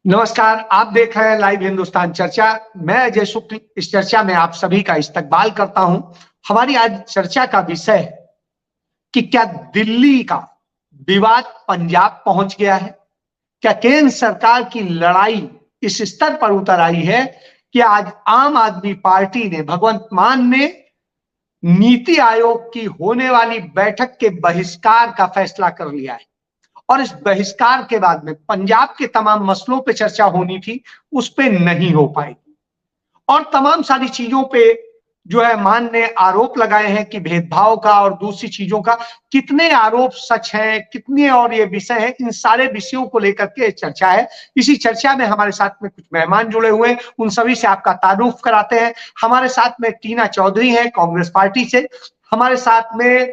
नमस्कार। आप देख रहे हैं लाइव हिंदुस्तान चर्चा। मैं अजय शुक्ल इस चर्चा में आप सभी का इस्तकबाल करता हूं। हमारी आज चर्चा का विषय है कि क्या दिल्ली का विवाद पंजाब पहुंच गया है। क्या केंद्र सरकार की लड़ाई इस स्तर पर उतर आई है कि आज आम आदमी पार्टी ने, भगवंत मान ने नीति आयोग की होने वाली बैठक के बहिष्कार का फैसला कर लिया है और इस बहिष्कार के बाद में पंजाब के तमाम मसलों पे चर्चा होनी थी, उस पे नहीं हो पाएगी। और तमाम सारी चीजों पे जो है मान ने आरोप लगाए हैं कि भेदभाव का और दूसरी चीजों का, कितने आरोप सच हैं, कितने और ये विषय है, इन सारे विषयों को लेकर के चर्चा है। इसी चर्चा में हमारे साथ में कुछ मेहमान जुड़े हुए हैं, उन सभी से आपका तारुफ कराते हैं। हमारे साथ में टीना चौधरी है कांग्रेस पार्टी से, हमारे साथ में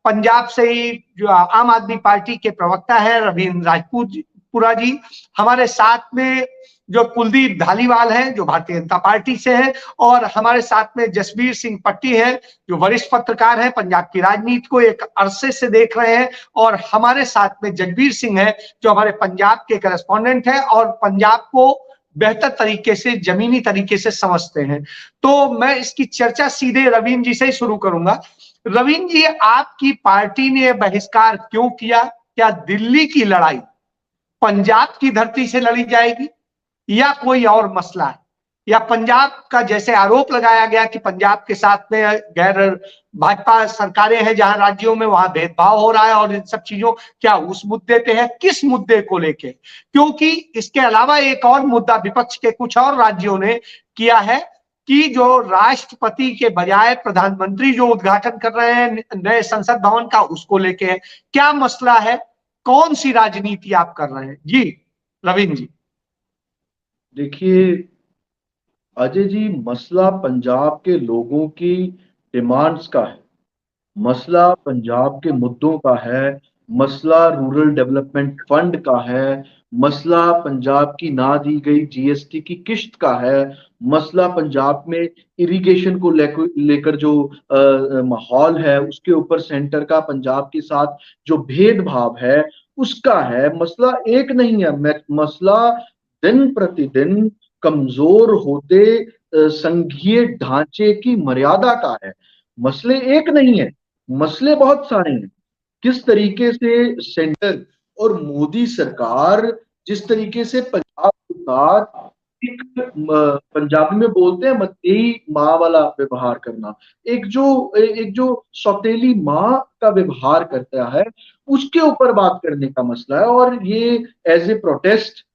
पंजाब से ही जो आम आदमी पार्टी के प्रवक्ता है रविंद्र राजपूतपुरा जी, हमारे साथ में जो कुलदीप धालीवाल हैं जो भारतीय जनता पार्टी से हैं, और हमारे साथ में जसबीर सिंह पट्टी हैं जो वरिष्ठ पत्रकार हैं, पंजाब की राजनीति को एक अरसे से देख रहे हैं, और हमारे साथ में जगबीर सिंह है जो हमारे पंजाब के करेस्पॉन्डेंट हैं और पंजाब को बेहतर तरीके से, जमीनी तरीके से समझते हैं। तो मैं इसकी चर्चा सीधे रविंद्र जी से ही शुरू करूंगा। रविंद्र जी, आपकी पार्टी ने बहिष्कार क्यों किया? क्या दिल्ली की लड़ाई पंजाब की धरती से लड़ी जाएगी या कोई और मसला है? या पंजाब का जैसे आरोप लगाया गया कि पंजाब के साथ में गैर भाजपा सरकारें हैं जहां राज्यों में, वहां भेदभाव हो रहा है और इन सब चीजों, क्या उस मुद्दे पे है? किस मुद्दे को लेके? क्योंकि इसके अलावा एक और मुद्दा विपक्ष के कुछ और राज्यों ने किया है कि जो राष्ट्रपति के बजाय प्रधानमंत्री जो उद्घाटन कर रहे हैं नए संसद भवन का, उसको लेके है। क्या मसला है? कौन सी राजनीति आप कर रहे हैं? जी रविंद्र जी। देखिए अजय जी, मसला पंजाब के लोगों की डिमांड्स का है, मसला पंजाब के मुद्दों का है, मसला रूरल डेवलपमेंट फंड का है, मसला पंजाब की ना दी गई जीएसटी की किश्त का है, मसला पंजाब में इरिगेशन को लेकर जो माहौल है उसके ऊपर सेंटर का पंजाब के साथ जो भेदभाव है उसका है। मसला एक नहीं है, मसला दिन प्रतिदिन कमजोर होते संघीय ढांचे की मर्यादा का है। मसले एक नहीं है, मसले बहुत सारे हैं। किस तरीके से सेंटर और मोदी सरकार, जिस तरीके से पंजाब सरकार एक पंजाबी में बोलते हैं मतई माँ वाला व्यवहार करना, एक जो सौतेली माँ का व्यवहार करता है, उसके ऊपर बात करने का मसला है। और ये एज ए प्रोटेस्ट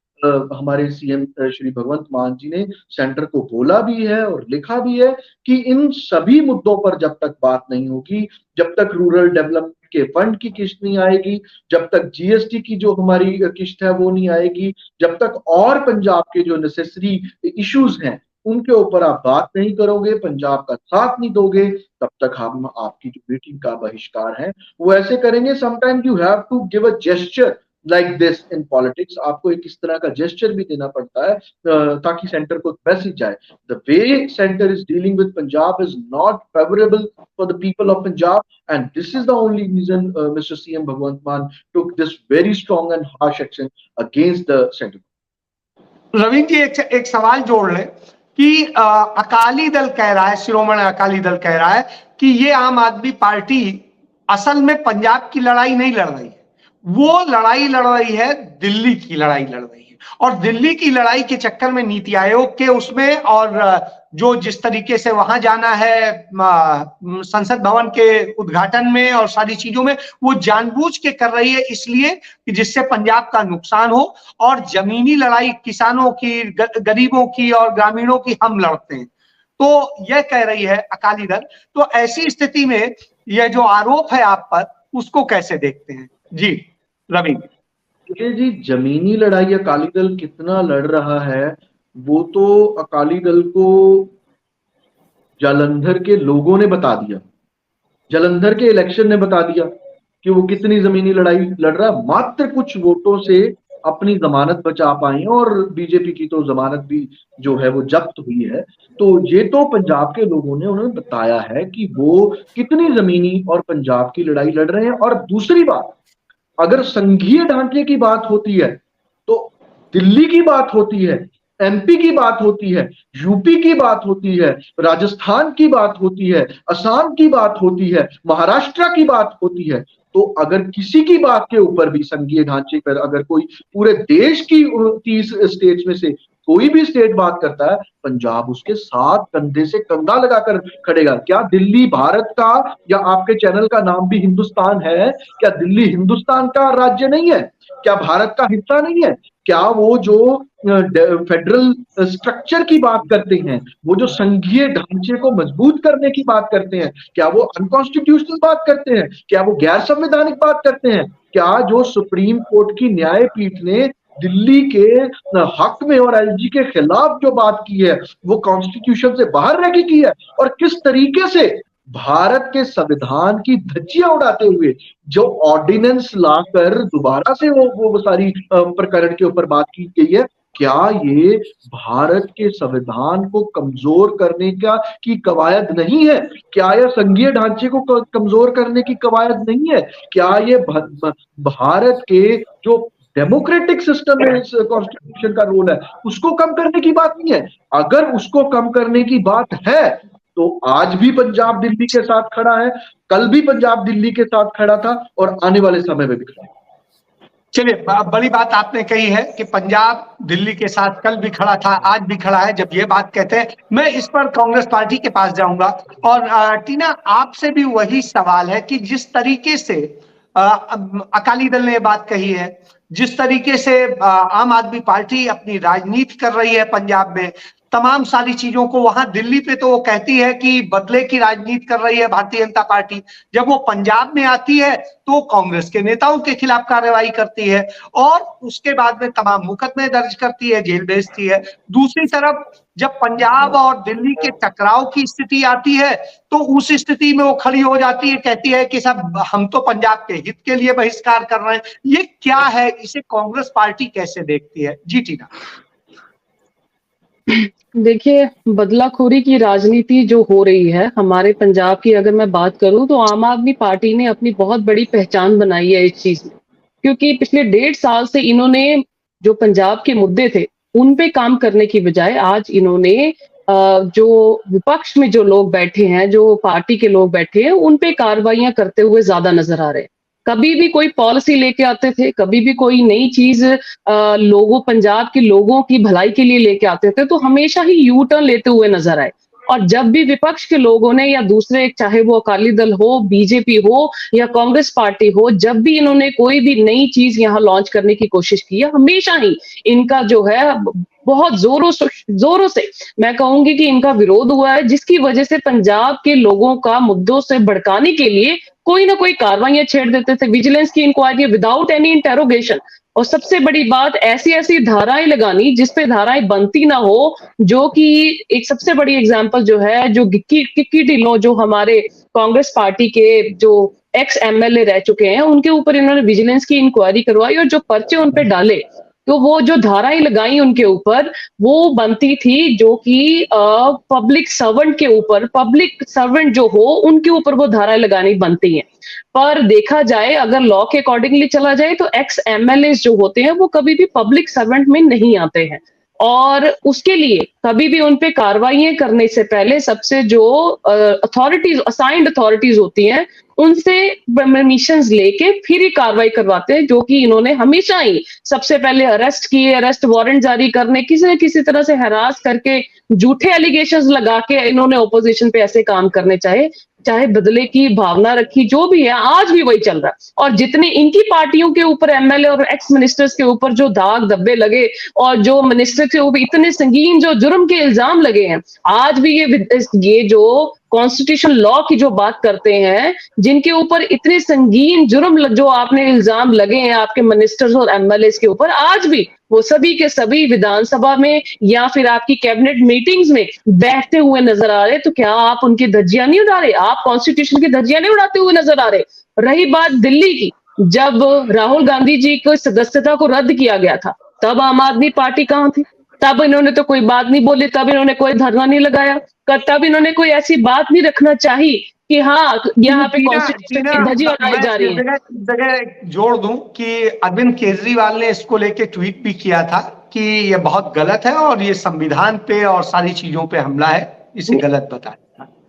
हमारे सीएम श्री भगवंत मान जी ने सेंटर को बोला भी है और लिखा भी है कि इन सभी मुद्दों पर जब तक बात नहीं होगी, जब तक रूरल डेवलपमेंट के फंड की किस्त नहीं आएगी, जब तक जीएसटी की जो हमारी किस्त है वो नहीं आएगी, जब तक और पंजाब के जो नेसेसरी इश्यूज हैं उनके ऊपर आप बात नहीं करोगे, पंजाब का साथ नहीं दोगे, तब तक हम आपकी जो मीटिंग का बहिष्कार है वो ऐसे करेंगे। Sometimes you have to give a gesture like this in politics. आपको एक इस तरह का जेस्चर भी देना पड़ता है ताकि सेंटर को मैसेज जाए। The way centre is dealing with Punjab is not favourable for the people of Punjab, and this is the only reason mister CM Bhagwant Mann took this very strong and harsh action against the center. Ravindra जी, एक सवाल जोड़ ले कि अकाली दल कह रहा है, शिरोमणि अकाली दल कह रहा है कि ये आम आदमी पार्टी असल में पंजाब की लड़ाई नहीं लड़ रही है, वो लड़ाई लड़ रही है, दिल्ली की लड़ाई लड़ रही है। और दिल्ली की लड़ाई के चक्कर में नीति आयोग के उसमें और जो जिस तरीके से वहां जाना है संसद भवन के उद्घाटन में और सारी चीजों में, वो जानबूझ के कर रही है इसलिए कि जिससे पंजाब का नुकसान हो, और जमीनी लड़ाई किसानों की, गरीबों की और ग्रामीणों की हम लड़ते हैं। तो यह कह रही है अकाली दल। तो ऐसी स्थिति में यह जो आरोप है आप पर, उसको कैसे देखते हैं? जी रविंद्र। जी, जमीनी लड़ाई अकाली दल कितना लड़ रहा है वो तो अकाली दल को जालंधर के लोगों ने बता दिया, जालंधर के इलेक्शन ने बता दिया कि वो कितनी जमीनी लड़ाई लड़ रहा है। मात्र कुछ वोटों से अपनी जमानत बचा पाई और बीजेपी की तो जमानत भी जो है वो जब्त हुई है। तो ये तो पंजाब के लोगों ने उन्हें बताया है कि वो कितनी जमीनी और पंजाब की लड़ाई लड़ रहे हैं। और दूसरी बात, अगर संघीय ढांचे की बात होती है तो दिल्ली की बात होती है, एमपी की बात होती है, यूपी की बात होती है, राजस्थान की बात होती है, असम की बात होती है, महाराष्ट्र की बात होती है, तो अगर किसी की बात के ऊपर भी संघीय ढांचे पर अगर कोई पूरे देश की 30 स्टेट्स में से कोई भी स्टेट बात करता है, पंजाब उसके साथ कंधे से कंधा लगाकर खड़ेगा। क्या दिल्ली भारत का, या आपके चैनल का नाम भी हिंदुस्तान है, क्या दिल्ली हिंदुस्तान का राज्य नहीं है? क्या भारत का हिस्सा नहीं है? क्या वो जो फेडरल स्ट्रक्चर की बात करते हैं, वो जो संघीय ढांचे को मजबूत करने की बात करते हैं, क्या वो अनकॉन्स्टिट्यूशनल बात करते हैं? क्या वो गैर संवैधानिक बात करते हैं? क्या जो सुप्रीम कोर्ट की न्यायपीठ ने दिल्ली के हक में और एलजी के खिलाफ जो बात की है, वो कॉन्स्टिट्यूशन से बाहर रह के की है? और किस तरीके से भारत के संविधान की धज्जियां उड़ाते हुए जो ऑर्डिनेंस लाकर दोबारा से वो सारी प्रकरण के ऊपर बात की गई है, क्या ये भारत के संविधान को कमजोर करने की कवायद नहीं है? क्या यह संघीय ढांचे को कमजोर करने की कवायद नहीं है? क्या ये भारत के जो डेमोक्रेटिक सिस्टम में इस कॉन्स्टिट्यूशन का रोल है, उसको कम करने की बात नहीं है? अगर उसको कम करने की बात है, तो आज भी पंजाब दिल्ली के साथ खड़ा है, कल भी पंजाब दिल्ली के साथ खड़ा था, और आने वाले समय में भी खड़ा है। चलिए, बड़ी बात आपने कही है कि पंजाब दिल्ली के साथ कल भी खड़ा था, आज भी खड़ा है। जब ये बात कहते हैं, मैं इस पर कांग्रेस पार्टी के पास जाऊंगा। और टीना, आपसे भी वही सवाल है कि जिस तरीके से अकाली दल ने ये बात कही है, जिस तरीके से आम आदमी पार्टी अपनी राजनीति कर रही है पंजाब में, तमाम सारी चीजों को, वहां दिल्ली पे तो वो कहती है कि बदले की राजनीति कर रही है भारतीय जनता पार्टी, जब वो पंजाब में आती है तो कांग्रेस के नेताओं के खिलाफ कार्रवाई करती है और उसके बाद में तमाम मुकदमे दर्ज करती है, जेल भेजती है। दूसरी तरफ जब पंजाब और दिल्ली के टकराव की स्थिति आती है तो उस स्थिति में वो खड़ी हो जाती है, कहती है कि सब हम तो पंजाब के हित के लिए बहिष्कार कर रहे हैं। ये क्या है? इसे कांग्रेस पार्टी कैसे देखती है? जी टीना। देखिए, बदलाखोरी की राजनीति जो हो रही है हमारे पंजाब की, अगर मैं बात करूं तो आम आदमी पार्टी ने अपनी बहुत बड़ी पहचान बनाई है इस चीज में, क्योंकि पिछले 1.5 साल से इन्होंने जो पंजाब के मुद्दे थे उन पे काम करने की बजाय आज इन्होंने जो विपक्ष में जो लोग बैठे हैं, जो पार्टी के लोग बैठे हैं, उन पे कार्रवाइयां करते हुए ज्यादा नजर आ रहे हैं। कभी भी कोई पॉलिसी लेके आते थे, कभी भी कोई नई चीज लोगों, पंजाब के लोगों की भलाई के लिए लेके आते थे, तो हमेशा ही यू टर्न लेते हुए नजर आए। और जब भी विपक्ष के लोगों ने या दूसरे, चाहे वो अकाली दल हो, बीजेपी हो या कांग्रेस पार्टी हो, जब भी इन्होंने कोई भी नई चीज यहाँ लॉन्च करने की कोशिश की है, हमेशा ही इनका जो है बहुत जोरों से मैं कहूंगी कि इनका विरोध हुआ है, जिसकी वजह से पंजाब के लोगों का मुद्दों से भड़काने के लिए कोई ना कोई कार्रवाइयां छेड़ देते थे, विजिलेंस की इंक्वायरी विदाउट एनी इंटेरोगेशन। और सबसे बड़ी बात, ऐसी ऐसी धाराएं लगानी जिसपे धाराएं बनती ना हो, जो कि एक सबसे बड़ी एग्जांपल जो है, जो किक्की ढिल्लों, जो हमारे कांग्रेस पार्टी के जो एक्स एमएलए रह चुके हैं, उनके ऊपर इन्होंने विजिलेंस की इंक्वायरी करवाई और जो पर्चे उन पे डाले, तो वो जो धाराएं लगाई उनके ऊपर, वो बनती थी जो कि पब्लिक सर्वेंट के ऊपर, पब्लिक सर्वेंट जो हो उनके ऊपर वो धाराएं लगानी बनती हैं। पर देखा जाए, अगर लॉ के अकॉर्डिंगली चला जाए, तो एक्स एमएलए जो होते हैं वो कभी भी पब्लिक सर्वेंट में नहीं आते हैं, और उसके लिए कभी भी उन पे कार्रवाई करने से पहले सबसे जो अथॉरिटीज, असाइंड अथॉरिटीज होती हैं, उनसे परमिशंस लेके फिर ही कार्रवाई करवाते हैं, जो कि इन्होंने हमेशा ही सबसे पहले अरेस्ट किए, अरेस्ट वारंट जारी करने, किसी न किसी तरह से हरास करके, झूठे एलिगेशंस लगा के इन्होंने ओपोजिशन पे ऐसे काम करने चाहे बदले की भावना रखी, जो भी है, आज भी वही चल रहा है। और जितने इनकी पार्टियों के ऊपर, एमएलए और एक्स मिनिस्टर्स के ऊपर जो दाग धब्बे लगे और जो मिनिस्टर के ऊपर इतने संगीन जो जुर्म के इल्जाम लगे हैं, आज भी ये जो कॉन्स्टिट्यूशन लॉ की जो बात करते हैं, जिनके ऊपर इतने संगीन जुर्म जो आपने इल्जाम लगे हैं आपके मिनिस्टर्स और एमएलए के ऊपर, आज भी वो सभी के सभी विधानसभा में या फिर आपकी कैबिनेट मीटिंग्स में बैठते हुए नजर आ रहे। तो क्या आप उनकी धज्जियां नहीं उड़ा रहे? आप कॉन्स्टिट्यूशन की धज्जियां नहीं उड़ाते हुए नजर आ रहे? रही बात दिल्ली की, जब राहुल गांधी जी को सदस्यता को रद्द किया गया था, तब आम आदमी पार्टी कहां थी? तब इन्होंने तो कोई बात नहीं बोली, तब इन्होंने कोई धरना नहीं लगाया, तब इन्होंने कोई ऐसी बात नहीं रखना चाहिए कि हाँ, यहाँ पे कॉन्स्टिट्यूशन की धज्जी उड़ाई जा रही है। जगह जोड़ दूं कि अरविंद केजरीवाल ने इसको लेके ट्वीट भी किया था कि ये बहुत गलत है और ये संविधान पे और सारी चीजों पे हमला है, इसे गलत बताएं।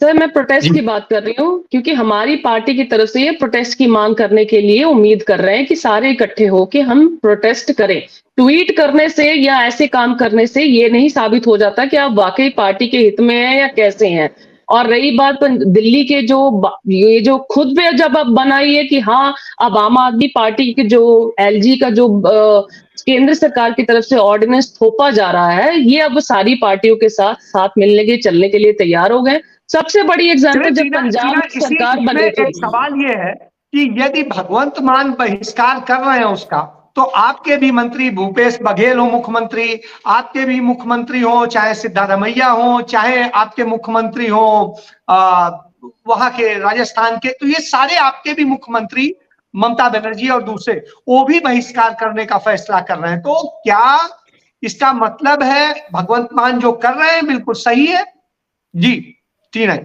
सर मैं प्रोटेस्ट की बात कर रही हूँ, क्योंकि हमारी पार्टी की तरफ से ये प्रोटेस्ट की मांग करने के लिए उम्मीद कर रहे हैं कि सारे इकट्ठे होके हम प्रोटेस्ट करें। ट्वीट करने से या ऐसे काम करने से ये नहीं साबित हो जाता कि आप वाकई पार्टी के हित में हैं या कैसे हैं। और रही बात दिल्ली के ये जो खुद पे जब अब बनाई है कि हाँ अब आम आदमी पार्टी के जो एलजी का जो केंद्र सरकार की तरफ से ऑर्डिनेंस थोपा जा रहा है, ये अब सारी पार्टियों के साथ मिलने के चलने के लिए तैयार हो गए। सबसे बड़ी एग्जाम्पल जब पंजाब सरकार बनी थी। एक सवाल ये है कि यदि भगवंत मान बहिष्कार कर रहे हैं उसका, तो आपके भी मंत्री भूपेश बघेल हो मुख्यमंत्री, आपके भी मुख्यमंत्री हो, चाहे सिद्धारमैया हो, चाहे आपके मुख्यमंत्री हो वहां के राजस्थान के, तो ये सारे आपके भी मुख्यमंत्री ममता बनर्जी और दूसरे वो भी बहिष्कार करने का फैसला कर रहे हैं। तो क्या इसका मतलब है भगवंत मान जो कर रहे हैं बिल्कुल सही है? जी टीना।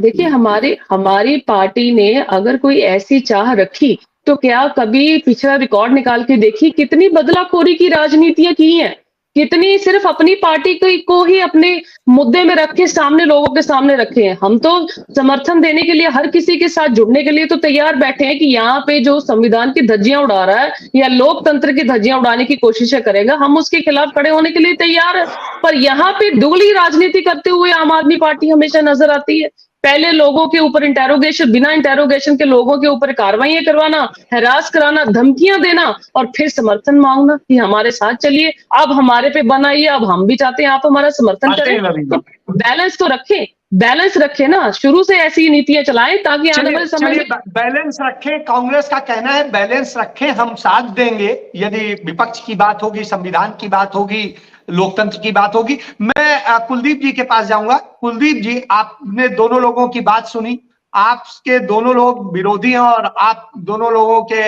देखिए हमारी पार्टी ने अगर कोई ऐसी चाह रखी तो क्या कभी पिछला रिकॉर्ड निकाल के देखी कितनी बदलाखोरी की राजनीतियां की हैं, कितनी सिर्फ अपनी पार्टी को ही अपने मुद्दे में रख के सामने लोगों के सामने रखे हैं। हम तो समर्थन देने के लिए हर किसी के साथ जुड़ने के लिए तो तैयार बैठे हैं कि यहाँ पे जो संविधान की धज्जियां उड़ा रहा है या लोकतंत्र की धज्जियां उड़ाने की कोशिशें करेगा, हम उसके खिलाफ खड़े होने के लिए तैयार है। पर यहाँ पे दुगली राजनीति करते हुए आम आदमी पार्टी हमेशा नजर आती है। पहले लोगों के ऊपर इंटेरोगेशन, बिना इंटेरोगेशन के लोगों के ऊपर कार्रवाइयां करवाना, हैरास कराना, धमकियां देना और फिर समर्थन मांगना कि हमारे साथ चलिए, अब हमारे पे बनाइए, अब हम भी चाहते हैं आप हमारा समर्थन करें। तो बैलेंस तो रखें, बैलेंस रखें ना, शुरू से ऐसी नीतियां चलाएं ताकि आने वाले समय में बैलेंस रखें। कांग्रेस का कहना है बैलेंस रखें, हम साथ देंगे यदि विपक्ष की बात होगी, संविधान की बात होगी, लोकतंत्र की बात होगी। मैं कुलदीप जी के पास जाऊंगा। कुलदीप जी, आपने दोनों लोगों की बात सुनी, आपके दोनों लोग विरोधी हैं और आप दोनों लोगों के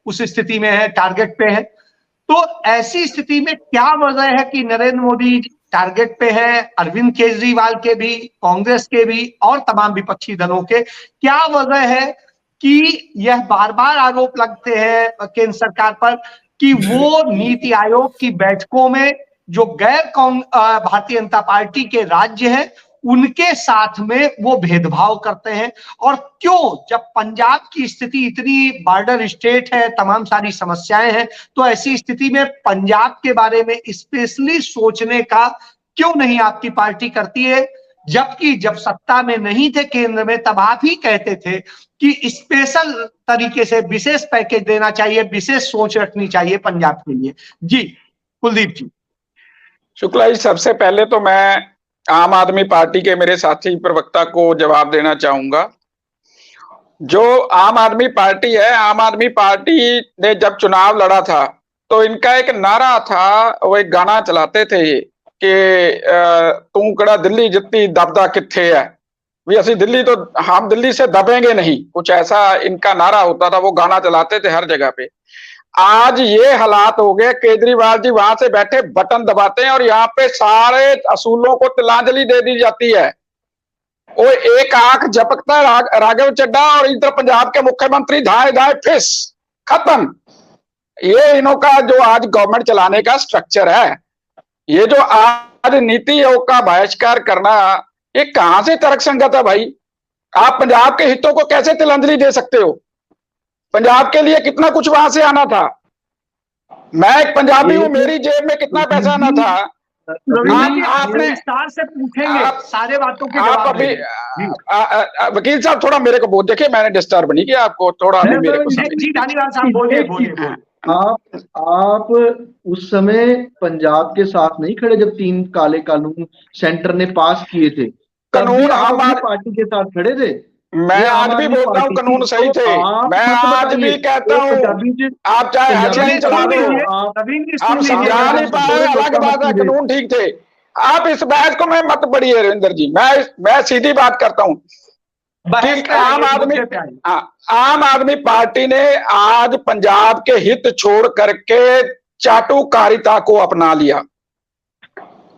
उस स्थिति में है, टारगेट पे है। तो ऐसी स्थिति में क्या वजह है कि नरेंद्र मोदी टारगेट पे है, अरविंद केजरीवाल के भी, कांग्रेस के भी और तमाम विपक्षी दलों के? क्या वजह है कि यह बार बार आरोप लगते हैं केंद्र सरकार पर कि वो नीति आयोग की बैठकों में जो गैर भारतीय जनता पार्टी के राज्य हैं उनके साथ में वो भेदभाव करते हैं? और क्यों, जब पंजाब की स्थिति इतनी बॉर्डर स्टेट है, तमाम सारी समस्याएं हैं, तो ऐसी स्थिति में पंजाब के बारे में स्पेशली सोचने का क्यों नहीं आपकी पार्टी करती है? जबकि जब सत्ता में नहीं थे केंद्र में, तब आप ही कहते थे कि स्पेशल तरीके से विशेष पैकेज देना चाहिए, विशेष सोच रखनी चाहिए पंजाब के लिए। जी कुलदीप जी। शुक्ला जी, सबसे पहले तो मैं आम आदमी पार्टी के मेरे साथी प्रवक्ता को जवाब देना चाहूंगा। जो आम आदमी पार्टी है, आम आदमी पार्टी ने जब चुनाव लड़ा था तो इनका एक नारा था, वो एक गाना चलाते थे कि तू कड़ा दिल्ली जितनी दबदा किथे है, भी असि दिल्ली तो हम दिल्ली से दबेंगे नहीं, कुछ ऐसा इनका नारा होता था। वो गाना चलाते थे हर जगह पे। आज ये हालात हो गए, केजरीवाल जी वहां से बैठे बटन दबाते हैं और यहाँ पे सारे असूलों को तिलांजलि दे दी जाती है। वो एक आंख झपकता है राघव चड्ढा और इधर पंजाब के मुख्यमंत्री धाए धाए फिस खत्म। ये इन्हों का जो आज गवर्नमेंट चलाने का स्ट्रक्चर है, ये जो आज नीति आयोग का बहिष्कार करना, ये कहां से तर्कसंगत है भाई? आप पंजाब के हितों को कैसे तिलांजलि दे सकते हो? पंजाब के लिए कितना कुछ वहां से आना था। मैं एक पंजाबी हूं, मेरी जेब में कितना पैसा आना था। आपने विस्तार से पूछेंगे सारे बातों के जवाब। आप अभी वकील साहब थोड़ा मेरे को बहुत, देखिए मैंने डिस्टर्ब नहीं किया आपको, थोड़ा अभी मेरे को बोलिए। आप उस समय पंजाब के साथ नहीं खड़े जब 3 काले कानून सेंटर ने पास किए थे, कानून हमारी पार्टी के साथ खड़े थे। मैं आज भी बोलता हूँ कानून सही थे, मैं आज भी कहता हूँ आप चाहे हेडलाइन चला दो, आप समझा नहीं पाए अलग बात है, कानून ठीक थे। आप इस बहस को मैं मत पढ़िए रविंदर जी, मैं सीधी बात करता हूँ। आम आदमी पार्टी ने आज पंजाब के हित छोड़ करके चाटुकारिता को अपना लिया,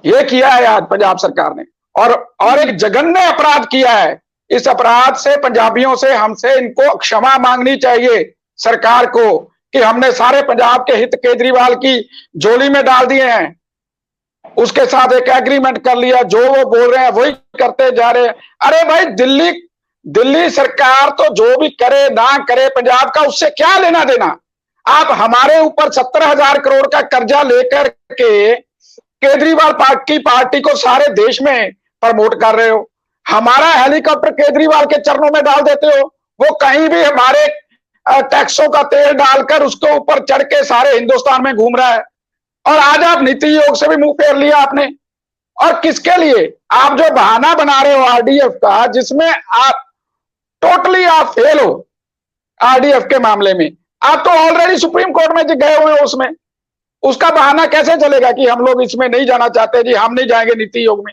ये किया है आज पंजाब सरकार ने, और एक जघन्य अपराध किया है। इस अपराध से पंजाबियों से, हमसे इनको क्षमा मांगनी चाहिए सरकार को कि हमने सारे पंजाब के हित केजरीवाल की झोली में डाल दिए हैं, उसके साथ एक एग्रीमेंट कर लिया, जो वो बोल रहे हैं वही करते जा रहे हैं। अरे भाई, दिल्ली सरकार तो जो भी करे ना करे पंजाब का उससे क्या लेना देना। आप हमारे ऊपर 17,000 करोड़ का कर्जा लेकर के केजरीवाल की पार्टी को सारे देश में प्रमोट कर रहे हो, हमारा हेलीकॉप्टर केजरीवाल के चरणों में डाल देते हो, वो कहीं भी हमारे टैक्सों का तेल डालकर उसके ऊपर चढ़ के सारे हिंदुस्तान में घूम रहा है। और आज आप नीति आयोग से भी मुंह फेर लिया आपने। और किसके लिए आप जो बहाना बना रहे हो आरडीएफ का, जिसमें आप टोटली आप फेल हो आरडीएफ के मामले में। आप तो ऑलरेडी सुप्रीम कोर्ट में गए हुए हो, उसमें उसका बहाना कैसे चलेगा कि हम लोग इसमें नहीं जाना चाहते जी, हम नहीं जाएंगे नीति आयोग में।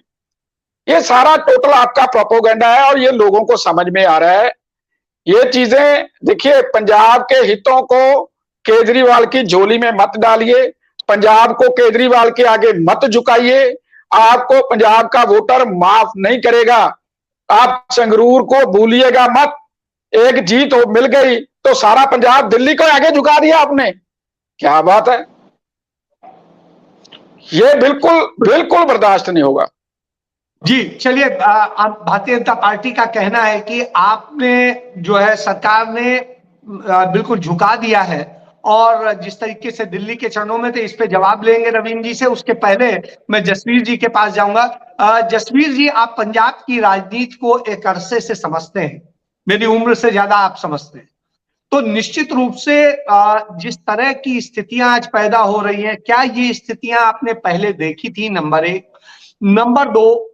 ये सारा टोटल आपका प्रोपोगेंडा है और ये लोगों को समझ में आ रहा है। ये चीजें देखिए, पंजाब के हितों को केजरीवाल की झोली में मत डालिए, पंजाब को केजरीवाल के आगे मत झुकाइए। आपको पंजाब का वोटर माफ नहीं करेगा। आप संगरूर को भूलिएगा मत। एक जीत हो मिल गई तो सारा पंजाब दिल्ली को आगे झुका दिया आपने। क्या बात है, ये बिल्कुल बर्दाश्त नहीं होगा। जी चलिए, भारतीय जनता पार्टी का कहना है कि आपने जो है सरकार ने बिल्कुल झुका दिया है, और जिस तरीके से दिल्ली के चरणों में थे, इस पे जवाब लेंगे रवीन जी से। उसके पहले मैं जसवीर जी के पास जाऊंगा। जसवीर जी, आप पंजाब की राजनीति को एक अरसे से समझते हैं, मेरी उम्र से ज्यादा आप समझते हैं, तो निश्चित रूप से जिस तरह की स्थितियां आज पैदा हो रही हैं, क्या ये स्थितियां आपने पहले देखी थी? नंबर एक। नंबर दो,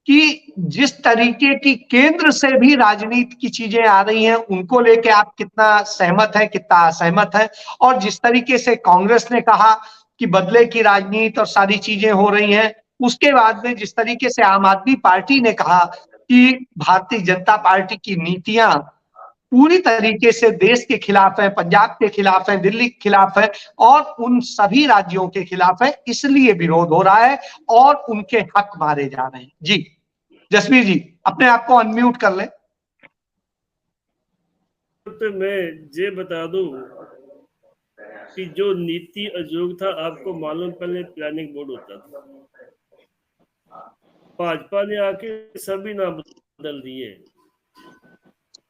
कि जिस तरीके की केंद्र से भी राजनीति की चीजें आ रही हैं, उनको लेके आप कितना सहमत हैं, कितना असहमत हैं? और जिस तरीके से कांग्रेस ने कहा कि बदले की राजनीति और सारी चीजें हो रही हैं, उसके बाद में जिस तरीके से आम आदमी पार्टी ने कहा कि भारतीय जनता पार्टी की नीतियां पूरी तरीके से देश के खिलाफ है, पंजाब के खिलाफ है, दिल्ली के खिलाफ है और उन सभी राज्यों के खिलाफ है, इसलिए विरोध हो रहा है और उनके हक मारे जा रहे हैं। जी जसवीर जी, अपने आप को अनम्यूट कर ले। तो मैं ये बता दूं कि जो नीति आयोग था, आपको मालूम पहले प्लानिंग बोर्ड होता था, भाजपा ने आके सभी नाम बदल दिए।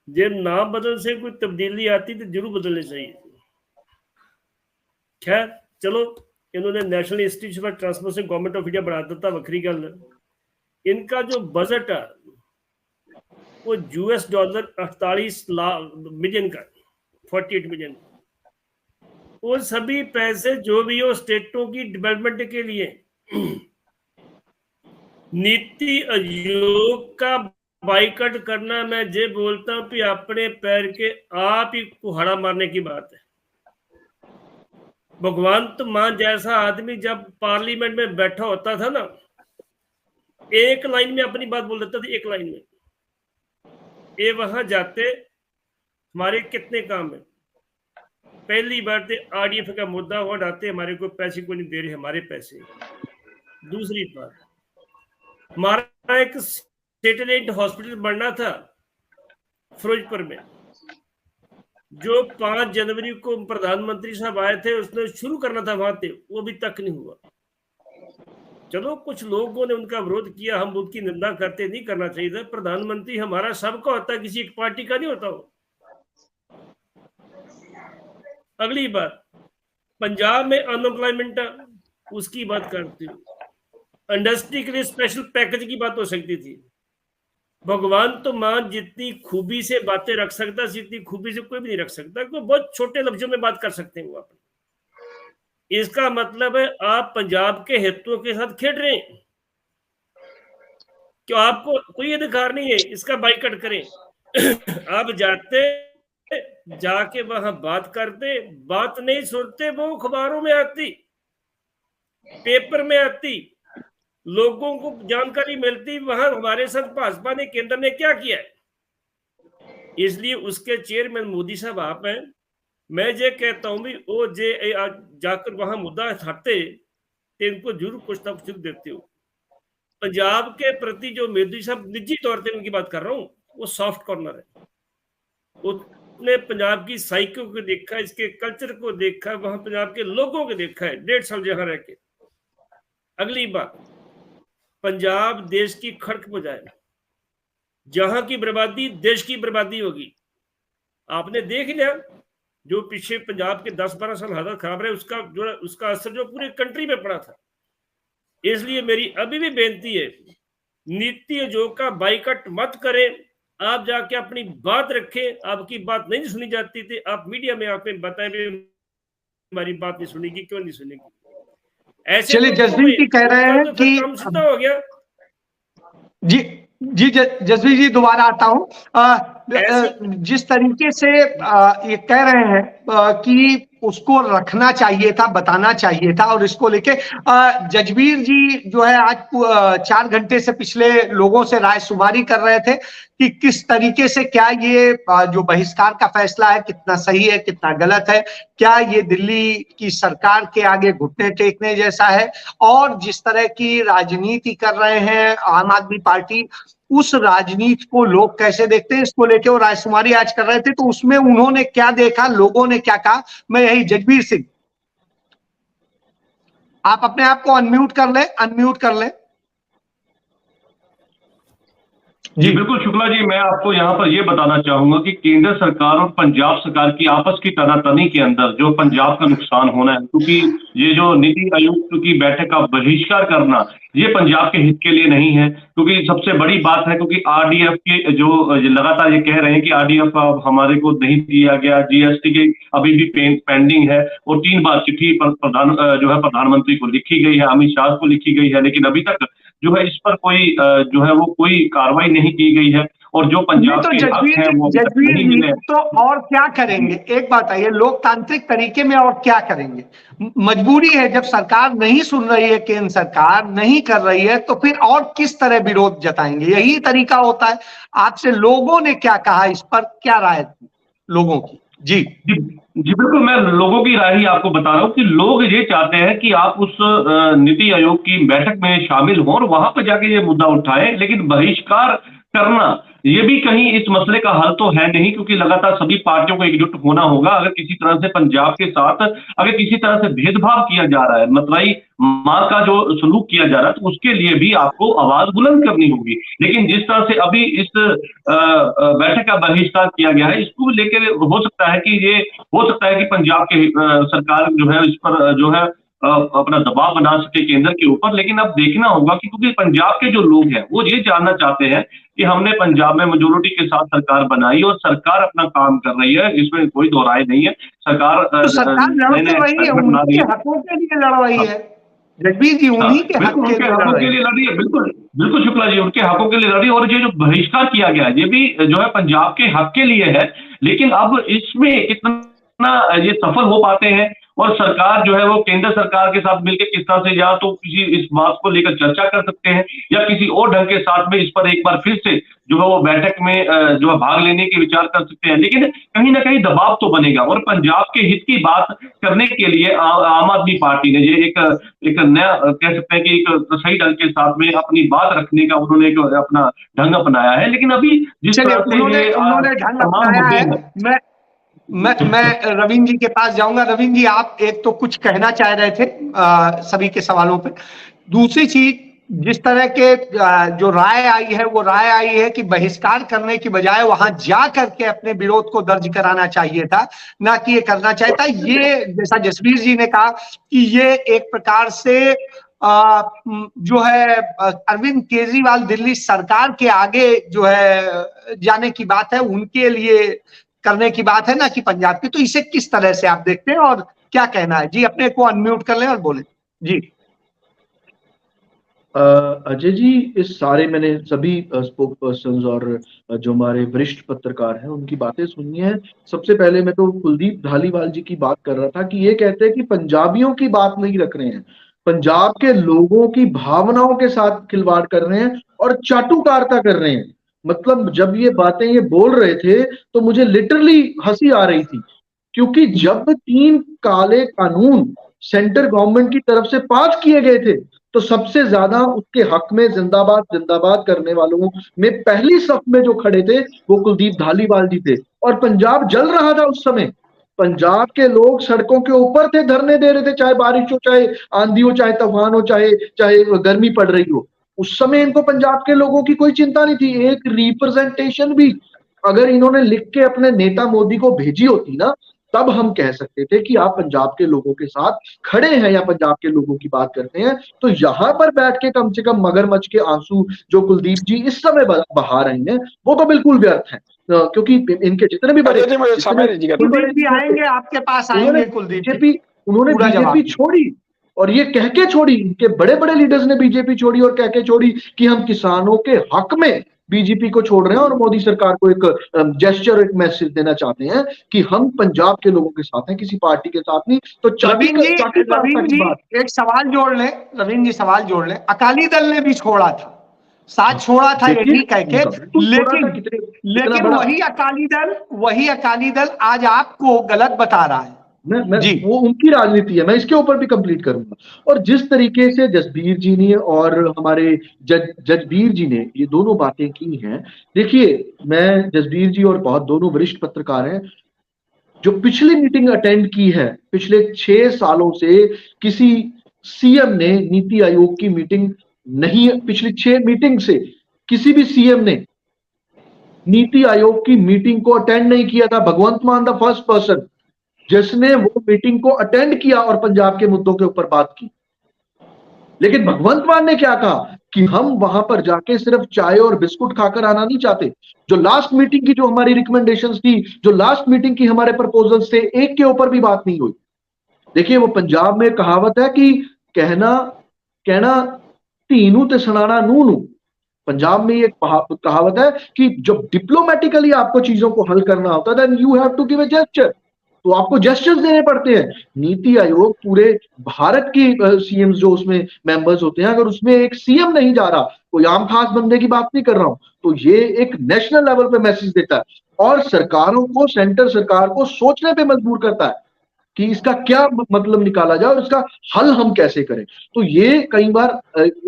जब नाम बदल से कोई तब्दीली आती तो जरूर बदलनी चाहिए। खैर चलो, इन्होंने national institute for transformation government of India बना दिता, वखरी गल। इनका जो बजट है वो $48 मिलियन का, 48 मिलियन। वो सभी पैसे जो भी हो स्टेटों की डेवलपमेंट के लिए। नीति आयोग का बाइकआउट करना, मैं ये बोलता हूं कि अपने पैर के आप ही कुहाड़ा मारने की बात है। भगवंत मान जैसा आदमी जब पार्लियामेंट में बैठा होता था ना, एक लाइन में अपनी बात बोल देता था, एक लाइन में। ये वहां जाते, हमारे कितने काम है। पहली बात आरडीएफ का मुद्दा वहां डालते, हमारे को पैसे को नहीं दे रहे, हमारे पैसे। दूसरी बात, हमारा एक सैटेलाइट हॉस्पिटल बनना था फिरोजपुर में, जो 5 जनवरी को प्रधानमंत्री साहब आए थे, उसने शुरू करना था वहां पे, वो भी तक नहीं हुआ। चलो कुछ लोगों ने उनका विरोध किया, हम उनकी निंदा करते, नहीं करना चाहिए था। प्रधानमंत्री हमारा सबका होता है, किसी एक पार्टी का नहीं होता हो। अगली बात, पंजाब में अनएम्प्लॉयमेंट है, उसकी बात करती हूँ। इंडस्ट्री के लिए स्पेशल पैकेज की बात हो सकती थी। भगवान तो मान जितनी खूबी से बातें रख सकता, जितनी खूबी से कोई भी नहीं रख सकता। कोई बहुत छोटे लफ्जों में बात कर सकते हैं वो अपने। इसका मतलब है आप पंजाब के हितों के साथ खेल रहे हैं, क्यों? आपको कोई अधिकार नहीं है इसका बाइकआउट करें। आप जाके वहां बात करते, बात नहीं सुनते, वो अखबारों में आती, पेपर में आती, लोगों को जानकारी मिलती। वहां हमारे साथ भाजपा ने, केंद्र ने क्या किया है। इसलिए उसके चेयरमैन मोदी साहब आप हैं। मैं ये कहता हूं भी वो जे जाकर वहां मुद्दा उठाते तो इनको जरूर कुछ ना कुछ देते हो। पंजाब के प्रति जो मोदी साहब निजी तौर पर उनकी बात कर रहा हूँ, वो सॉफ्ट कॉर्नर है। वो अपने पंजाब की साइको को देखा, इसके कल्चर को देखा, वहां पंजाब के लोगों को देखा है 1.5 साल जहां रह के। अगली बात, पंजाब देश की खड़क हो जाए, जहां की बर्बादी देश की बर्बादी होगी। आपने देख लिया जो पीछे पंजाब के 10-12 साल हालत खराब रहे, उसका असर जो पूरे कंट्री में पड़ा था। इसलिए मेरी अभी भी बेनती है, नीति आयोग का बाइकआउट मत करें, आप जाके अपनी बात रखें। आपकी बात नहीं सुनी जाती थी, आप मीडिया में आके बताएं हमारी बात नहीं सुनेगी, क्यों नहीं सुनेगी। ऐसे चलिए, जसवीर जी कह रहे हैं कि काम सीधा हो गया। जी जसवीर जी दोबारा आता हूं। जिस तरीके से ये कह रहे हैं कि उसको रखना चाहिए था, बताना चाहिए था, और इसको लेके जसवीर जी जो है आज 4 घंटे से पिछले लोगों से राय शुमारी कर रहे थे कि किस तरीके से, क्या ये जो बहिष्कार का फैसला है कितना सही है, कितना गलत है, क्या ये दिल्ली की सरकार के आगे घुटने टेकने जैसा है, और जिस तरह की राजनीति कर रहे हैं आम आदमी पार्टी, उस राजनीति को लोग कैसे देखते हैं, इसको लेके वो रायशुमारी आज कर रहे थे। तो उसमें उन्होंने क्या देखा, लोगों ने क्या कहा, मैं यही जसवीर सिंह, आप अपने आप को अनम्यूट कर ले। जी बिल्कुल शुक्ला जी, मैं आपको यहाँ पर ये बताना चाहूंगा कि केंद्र सरकार और पंजाब सरकार की आपस की तनातनी के अंदर जो पंजाब का नुकसान होना है, क्योंकि ये जो नीति आयोग की बैठक का बहिष्कार करना ये पंजाब के हित के लिए नहीं है। क्योंकि सबसे बड़ी बात है, क्योंकि आरडीएफ के जो लगातार ये कह रहे हैं कि आरडीएफ हमारे को नहीं दिया गया, जीएसटी के अभी भी पेंडिंग है, और 3 बार चिट्ठी प्रधानमंत्री को लिखी गई है, अमित शाह को लिखी गई है, लेकिन अभी तक जो है इस पर कोई जो है वो कोई कार्रवाई नहीं की गई है। और जो पंजाब के हक हैं वो नहीं मिले, तो और क्या करेंगे? एक बात है, ये लोकतांत्रिक तरीके में और क्या करेंगे? मजबूरी है, जब सरकार नहीं सुन रही है, केंद्र सरकार नहीं कर रही है, तो फिर और किस तरह विरोध जताएंगे? यही तरीका होता है। आपसे लोगों ने क्या कहा, इस पर क्या राय थी लोगों की? जी बिल्कुल, मैं लोगों की राय ही आपको बता रहा हूँ कि लोग ये चाहते हैं कि आप उस नीति आयोग की बैठक में शामिल हो और वहां पर जाके ये मुद्दा उठाएं, लेकिन बहिष्कार करना ये भी कहीं इस मसले का हल तो है नहीं, क्योंकि लगातार सभी पार्टियों को एकजुट होना होगा। अगर किसी तरह से पंजाब के साथ अगर किसी तरह से भेदभाव किया जा रहा है, मतराई मां का जो सलूक किया जा रहा है, तो उसके लिए भी आपको आवाज बुलंद करनी होगी। लेकिन जिस तरह से अभी इस बैठक का बहिष्कार किया गया है, इसको लेकर हो सकता है कि पंजाब के सरकार जो है इस पर जो है अपना दबाव बना सके केंद्र के ऊपर। लेकिन अब देखना होगा कि क्योंकि पंजाब के जो लोग हैं वो ये जानना चाहते हैं कि हमने पंजाब में मेजोरिटी के साथ सरकार बनाई और सरकार अपना काम कर रही है, इसमें कोई दो राय नहीं है। सरकार लड़ रही है, उनके हकों के लिए लड़ रही है। जसवीर जी उन्हीं के हकों के लिए लड़ रही है। बिल्कुल शुक्ला जी, उनके हकों के लिए लड़ रही है। और ये जो बहिष्कार किया गया है ये भी जो है पंजाब के हक के लिए है। लेकिन अब इसमें कितना ये सफल हो पाते हैं, और सरकार जो है वो केंद्र सरकार के साथ मिलकर किस तरह से या तो किसी इस बात को लेकर चर्चा कर सकते हैं, या किसी और ढंग के साथ में इस पर एक बार फिर से जो है वो बैठक में जो है भाग लेने के विचार कर सकते हैं। लेकिन कहीं ना कहीं दबाव तो बनेगा, और पंजाब के हित की बात करने के लिए आम आदमी पार्टी ने ये एक नया कह सकते हैं कि एक सही ढंग के साथ में अपनी बात रखने का उन्होंने एक अपना ढंग अपनाया है। लेकिन अभी जिस तरह से उन्होंने ढंग अपनाया है, मैं रविंद्र जी के पास जाऊंगा। रविंद्र जी, आप एक तो कुछ कहना चाह रहे थे सभी के सवालों पे। दूसरी चीज, जिस तरह के जो राय आई है वो राय आई है कि बहिष्कार करने की बजाय वहां जा करके अपने विरोध को दर्ज कराना चाहिए था, ना कि ये करना चाहिए था। ये जैसा जसवीर जी ने कहा कि ये एक प्रकार से जो है अरविंद केजरीवाल दिल्ली सरकार के आगे जो है जाने की बात है, उनके लिए करने की बात है, ना कि पंजाब की। तो इसे किस तरह से आप देखते हैं और क्या कहना है? जी अपने को अनम्यूट कर लें और बोलें। जी अजय जी, इस सारे मैंने सभी स्पोक पर्सन्स और जो हमारे वरिष्ठ पत्रकार हैं उनकी बातें सुनी है। सबसे पहले मैं तो कुलदीप धालीवाल जी की बात कर रहा था कि ये कहते हैं कि पंजाबियों की बात नहीं रख रहे हैं, पंजाब के लोगों की भावनाओं के साथ खिलवाड़ कर रहे हैं और चाटुकारिता कर रहे हैं। मतलब जब ये बातें ये बोल रहे थे तो मुझे लिटरली हंसी आ रही थी, क्योंकि जब 3 काले कानून सेंटर गवर्नमेंट की तरफ से पास किए गए थे तो सबसे ज्यादा उसके हक में जिंदाबाद जिंदाबाद करने वालों में पहली सफ में जो खड़े थे वो कुलदीप धालीवाल जी थे। और पंजाब जल रहा था उस समय, पंजाब के लोग सड़कों के ऊपर थे, धरने दे रहे थे, चाहे बारिश हो, चाहे आंधी हो, चाहे तूफान हो, चाहे गर्मी पड़ रही हो। उस समय इनको पंजाब के लोगों की कोई चिंता नहीं थी। एक रिप्रेजेंटेशन भी अगर इन्होंने लिख के अपने नेता मोदी को भेजी होती ना, तब हम कह सकते थे कि आप पंजाब के लोगों के साथ खड़े हैं या पंजाब के लोगों की बात करते हैं। तो यहाँ पर बैठ के कम से कम मगरमच्छ के आंसू जो कुलदीप जी इस समय बहा रहे हैं वो तो बिल्कुल व्यर्थ हैं, क्योंकि इनके जितने भी बड़े कुलदीप जी आएंगे, आपके पास आएंगे कुलदीप जी। उन्होंने बीजेपी छोड़ी और ये कह के छोड़ी, इनके बड़े बड़े लीडर्स ने बीजेपी छोड़ी और कह के छोड़ी कि हम किसानों के हक में बीजेपी को छोड़ रहे हैं और मोदी सरकार को एक जेस्चर, एक मैसेज देना चाहते हैं कि हम पंजाब के लोगों के साथ हैं, किसी पार्टी के साथ नहीं। तो रवीन जी एक सवाल जोड़ लें, रवीन जी सवाल जोड़ लें, अकाली दल ने भी छोड़ा था, साथ छोड़ा था यही कह के, लेकिन वही अकाली दल आज आपको गलत बता रहा है। जी, वो उनकी राजनीति है, मैं इसके ऊपर भी कंप्लीट करूंगा। और जिस तरीके से जसबीर जी ने और हमारे जजबीर जी ने ये दोनों बातें की हैं, देखिए मैं जसबीर जी और बहुत दोनों वरिष्ठ पत्रकार हैं, जो पिछली मीटिंग अटेंड की है, पिछले 6 सालों से किसी सीएम ने नीति आयोग की मीटिंग नहीं, पिछली 6 मीटिंग से किसी भी सीएम ने नीति आयोग की मीटिंग को अटेंड नहीं किया था। भगवंत मान द फर्स्ट पर्सन जिसने वो मीटिंग को अटेंड किया और पंजाब के मुद्दों के ऊपर बात की। लेकिन भगवंत मान ने क्या कहा कि हम वहां पर जाके सिर्फ चाय और बिस्कुट खाकर आना नहीं चाहते। जो लास्ट मीटिंग की जो हमारी रिकमेंडेशंस थी, जो लास्ट मीटिंग की हमारे प्रपोजल्स थे, एक के ऊपर भी बात नहीं हुई। देखिए वो पंजाब में कहावत है कि कहना तीनू ते सुनाना नू। पंजाब में एक कहावत है कि जब डिप्लोमेटिकली आपको चीजों को हल करना होता है, then you have to give a gesture, तो आपको जेस्चर्स देने पड़ते हैं। नीति आयोग पूरे भारत की सीएम जो उसमें मेंबर्स होते हैं, अगर उसमें एक सीएम नहीं जा रहा, कोई आम खास बंदे की बात नहीं कर रहा हूं, तो ये एक नेशनल लेवल पे मैसेज देता है और सरकारों को, सेंटर सरकार को सोचने पे मजबूर करता है कि इसका क्या मतलब निकाला जाए और इसका हल हम कैसे करें। तो ये कई बार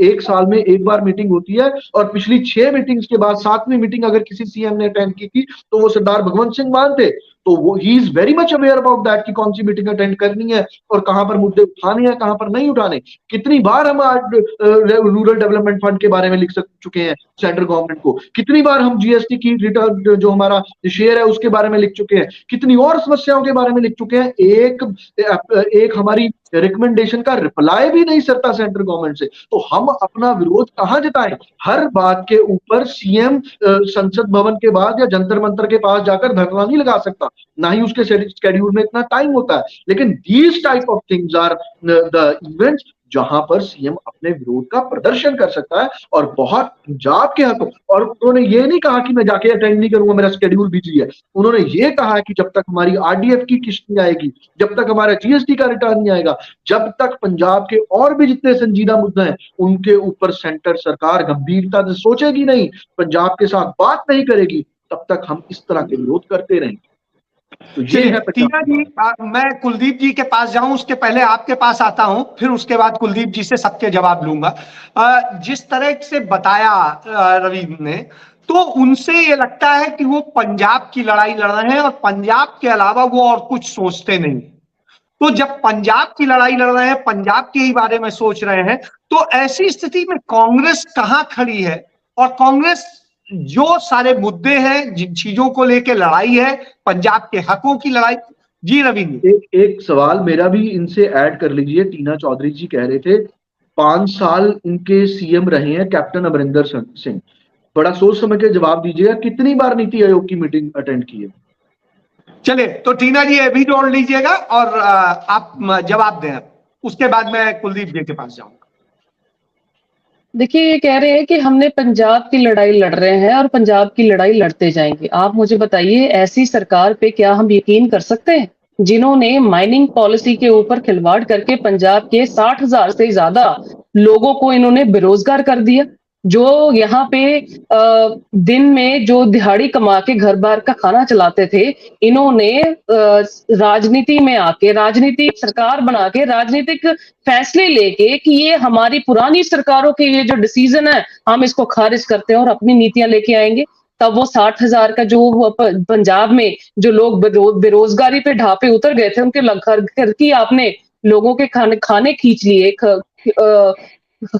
एक साल में एक बार मीटिंग होती है और पिछली 6 मीटिंग्स के बाद 7वीं मीटिंग अगर किसी सीएम ने अटेंड की थी तो वो सरदार भगवंत सिंह मान थे। तो वो he is very much aware about that कि कौन सी मीटिंग अटेंड करनी है और कहां पर मुद्दे उठाने हैं, कहां पर नहीं उठाने। कितनी बार हम आज रूरल डेवलपमेंट फंड के बारे में लिख चुके हैं सेंट्रल गवर्नमेंट को, कितनी बार हम जीएसटी की रिटर्न जो हमारा शेयर है उसके बारे में लिख चुके हैं, कितनी और समस्याओं के बारे में लिख चुके हैं। एक हमारी रिकमेंडेशन का रिप्लाई भी नहीं सरता सेंट्रल गवर्नमेंट से, तो हम अपना विरोध कहां जताएं। हर बात के ऊपर सीएम संसद भवन के बाद या जंतर मंतर के पास जाकर धरना नहीं लगा सकता, ना ही उसके शेड्यूल में इतना टाइम होता है। लेकिन these type of things are the events जहां पर सीएम अपने विरोध का प्रदर्शन कर सकता है और बहुत पंजाब के हक। और उन्होंने ये नहीं कहा कि मैं जाके अटेंड नहीं करूंगा, मेरा शेड्यूल बिजी है। उन्होंने ये कहा कि जब तक हमारी आरडीएफ की किस्त नहीं आएगी, जब तक हमारा जीएसटी का रिटर्न नहीं आएगा, जब तक पंजाब के और भी जितने संजीदा मुद्दे हैं उनके ऊपर सेंटर सरकार गंभीरता से सोचेगी नहीं, पंजाब के साथ बात नहीं करेगी, तब तक हम इस तरह के विरोध करते रहेंगे। तो ये है टीना जी, मैं कुलदीप जी के पास जाऊं उसके पहले आपके पास आता हूं, फिर उसके बाद कुलदीप जी से सबके जवाब लूंगा। जिस तरह से बताया रवीन ने, तो उनसे ये लगता है कि वो पंजाब की लड़ाई लड़ रहे हैं और पंजाब के अलावा वो और कुछ सोचते नहीं। तो जब पंजाब की लड़ाई लड़ रहे हैं, पंजाब के ही बारे में सोच रहे हैं, तो ऐसी स्थिति में कांग्रेस कहां खड़ी है और कांग्रेस जो सारे मुद्दे हैं, जिन चीजों को लेकर लड़ाई है, पंजाब के हकों की लड़ाई। जी रविंद्र, एक सवाल मेरा भी इनसे ऐड कर लीजिए। टीना चौधरी जी कह रहे थे 5 साल इनके सीएम रहे हैं कैप्टन अमरिंदर सिंह, बड़ा सोच समझ के जवाब दीजिएगा, कितनी बार नीति आयोग की मीटिंग अटेंड की है? चले तो टीना जी अभी जोड़ लीजिएगा और आप जवाब दें, उसके बाद मैं कुलदीप जी के पास जाऊंगा। देखिए, ये कह रहे हैं कि हमने पंजाब की लड़ाई लड़ रहे हैं और पंजाब की लड़ाई लड़ते जाएंगे। आप मुझे बताइए, ऐसी सरकार पे क्या हम यकीन कर सकते हैं जिन्होंने माइनिंग पॉलिसी के ऊपर खिलवाड़ करके पंजाब के 60,000 से ज्यादा लोगों को इन्होंने बेरोजगार कर दिया? जो यहाँ पे दिन में जो दिहाड़ी कमा के घर बार का खाना चलाते थे, इन्होंने राजनीति में आके राजनीतिक सरकार बना के राजनीतिक फैसले लेके कि ये हमारी पुरानी सरकारों के ये जो डिसीजन है हम इसको खारिज करते हैं और अपनी नीतियां लेके आएंगे। तब वो 60,000 का जो पंजाब में जो लोग बेरोजगारी पे ढापे उतर गए थे, उनके घर की आपने लोगों के खाने खींच लिए,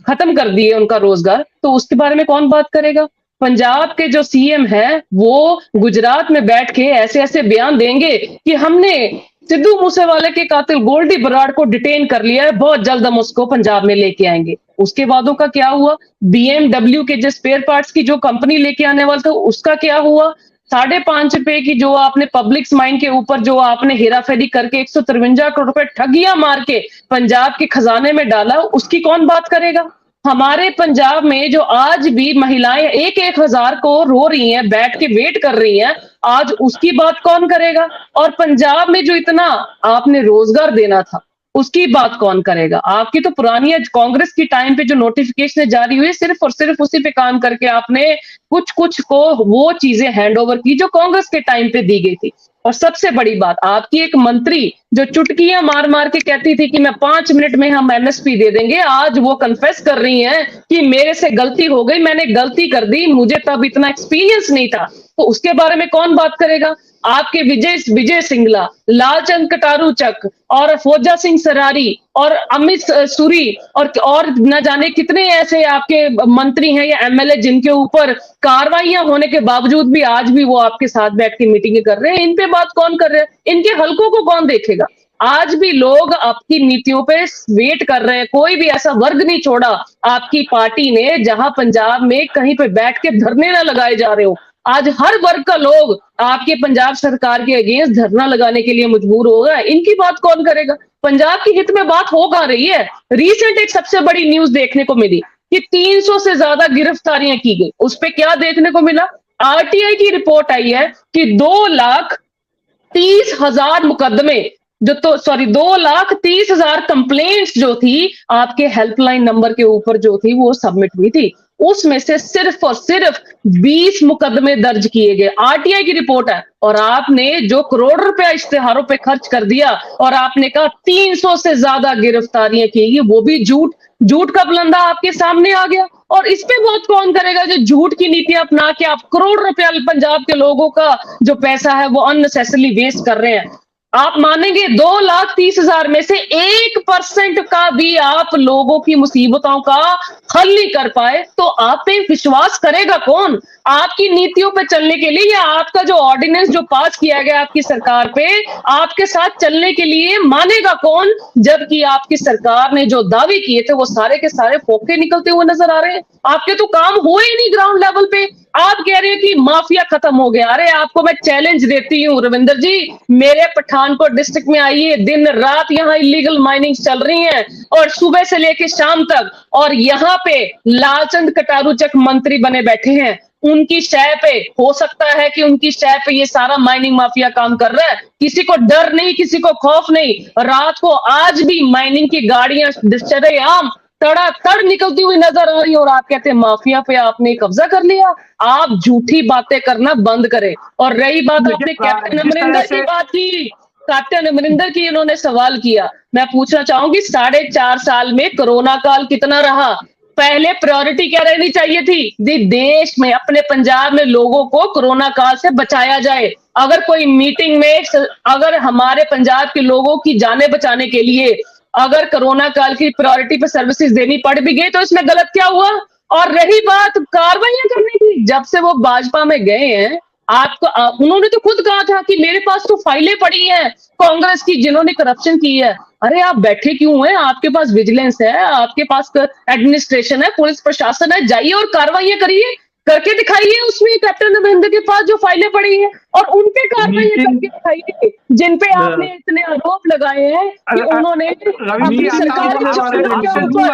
खत्म कर दिए उनका रोजगार, तो उसके बारे में कौन बात करेगा? पंजाब के जो सीएम है वो गुजरात में बैठ के ऐसे ऐसे बयान देंगे कि हमने सिद्धू मूसेवाले के कातिल गोल्डी बराड़ को डिटेन कर लिया है, बहुत जल्द हम उसको पंजाब में लेके आएंगे। उसके वादों का क्या हुआ? BMW के जो स्पेयर पार्ट्स की जो कंपनी लेके आने वाला था उसका क्या हुआ? 5.5 रुपए की जो आपने पब्लिक माइंड के ऊपर जो आपने हेराफेरी करके 153 करोड़ रुपए ठगिया मार के पंजाब के खजाने में डाला, उसकी कौन बात करेगा? हमारे पंजाब में जो आज भी महिलाएं 1,000 को रो रही हैं, बैठ के वेट कर रही हैं, आज उसकी बात कौन करेगा? और पंजाब में जो इतना आपने रोजगार देना था उसकी बात कौन करेगा? आपकी तो पुरानी कांग्रेस की टाइम पे जो नोटिफिकेशन जारी हुई सिर्फ और सिर्फ उसी पे काम करके आपने कुछ को वो चीजें हैंड ओवर की जो कांग्रेस के टाइम पे दी गई थी। और सबसे बड़ी बात, आपकी एक मंत्री जो चुटकियां मार मार के कहती थी कि मैं 5 मिनट में हम MSP दे देंगे, आज वो कन्फेस कर रही हैं कि मेरे से गलती हो गई, मैंने गलती कर दी, मुझे तब इतना एक्सपीरियंस नहीं था। तो उसके बारे में कौन बात करेगा? आपके विजय सिंगला, लालचंद कटारूचक और फौजा सिंह सरारी और अमित सूरी और न जाने कितने ऐसे आपके मंत्री हैं या MLA जिनके ऊपर कार्रवाइयां होने के बावजूद भी आज भी वो आपके साथ बैठ के मीटिंगें कर रहे हैं। इन पे बात कौन कर रहे हैं? इनके हलकों को कौन देखेगा? आज भी लोग आपकी नीतियों पे वेट कर रहे हैं। कोई भी ऐसा वर्ग नहीं छोड़ा आपकी पार्टी ने जहां पंजाब में कहीं पे बैठ के धरने ना लगाए जा रहे हो। आज हर वर्ग का लोग आपके पंजाब सरकार के अगेंस्ट धरना लगाने के लिए मजबूर होगा। इनकी बात कौन करेगा? पंजाब की हित में बात हो कहां रही है? रिसेंट एक सबसे बड़ी न्यूज देखने को मिली कि 300 से ज्यादा गिरफ्तारियां की गई। उस पे क्या देखने को मिला? RTI की रिपोर्ट आई है कि 2,30,000 मुकदमे 2,30,000 कंप्लेंट्स जो थी आपके हेल्पलाइन नंबर के ऊपर जो थी वो सबमिट हुई थी। उसमें से सिर्फ और सिर्फ 20 मुकदमे दर्ज किए गए। RTI की रिपोर्ट है। और आपने जो करोड़ रुपया इश्तेहारों पे खर्च कर दिया और आपने कहा 300 से ज्यादा गिरफ्तारियां की गई, वो भी झूठ का बुलंदा आपके सामने आ गया। और इस पे बात कौन करेगा जो झूठ की नीतियां अपना के आप करोड़ रुपया पंजाब के लोगों का जो पैसा है वो अननेसेसरली वेस्ट कर रहे हैं? आप मानेंगे 2,30,000 में से 1% का भी आप लोगों की मुसीबतों का हल नहीं कर पाए तो आप पे विश्वास करेगा कौन? आपकी नीतियों पे चलने के लिए या आपका जो ऑर्डिनेंस जो पास किया गया आपकी सरकार पे आपके साथ चलने के लिए मानेगा कौन? जबकि आपकी सरकार ने जो दावे किए थे वो सारे के सारे फोके निकलते हुए नजर आ रहे हैं। आपके तो काम हुए ही नहीं ग्राउंड लेवल पे। आप कह रहे हैं कि माफिया खत्म हो गया। अरे आपको मैं चैलेंज देती हूँ रविंदर जी, मेरे पठानकोट डिस्ट्रिक्ट में आइए, दिन रात यहाँ इलीगल माइनिंग चल रही है और सुबह से लेकर शाम तक, और यहाँ पे लालचंद कटारूचक मंत्री बने बैठे हैं। उनकी शय पे हो सकता है कि उनकी शय पे ये सारा माइनिंग माफिया काम कर रहा है। किसी को डर नहीं, किसी को खौफ नहीं। रात को आज भी माइनिंग की गाड़ियां शरेआम तड़ातड़ निकलती हुई नजर आ रही है और आप कहते हैं माफिया पे आपने कब्जा कर लिया। आप झूठी बातें करना बंद करें। और रही बात आपने कैप्टन अमरिंदर की बात की, कैप्टन अमरिंदर की इन्होंने सवाल किया, मैं पूछना चाहूंगी 4.5 साल में कोरोना काल कितना रहा? पहले प्रायोरिटी क्या रहनी चाहिए थी? देश में अपने पंजाब में लोगों को कोरोना काल से बचाया जाए। अगर कोई मीटिंग में अगर हमारे पंजाब के लोगों की जानें बचाने के लिए अगर कोरोना काल की प्रायोरिटी पे सर्विसेज देनी पड़ भी गई तो इसमें गलत क्या हुआ? और रही बात कार्रवाइयां करने की, जब से वो भाजपा में गए हैं उन्होंने तो खुद कहा था कि मेरे पास तो फाइलें पड़ी हैं कांग्रेस की जिन्होंने करप्शन की है। अरे आप बैठे क्यों हैं? आपके पास विजिलेंस है, आपके पास एडमिनिस्ट्रेशन है, पुलिस प्रशासन है, जाइए और कार्रवाइयां करिए, करके दिखाइए। उसमें कैप्टन अमरिंदर के पास जो फाइलें पड़ी हैं और उनपे कार्रवाइयां करके दिखाइए जिन पे आपने इतने आरोप लगाए हैं कि उन्होंने अपनी सरकार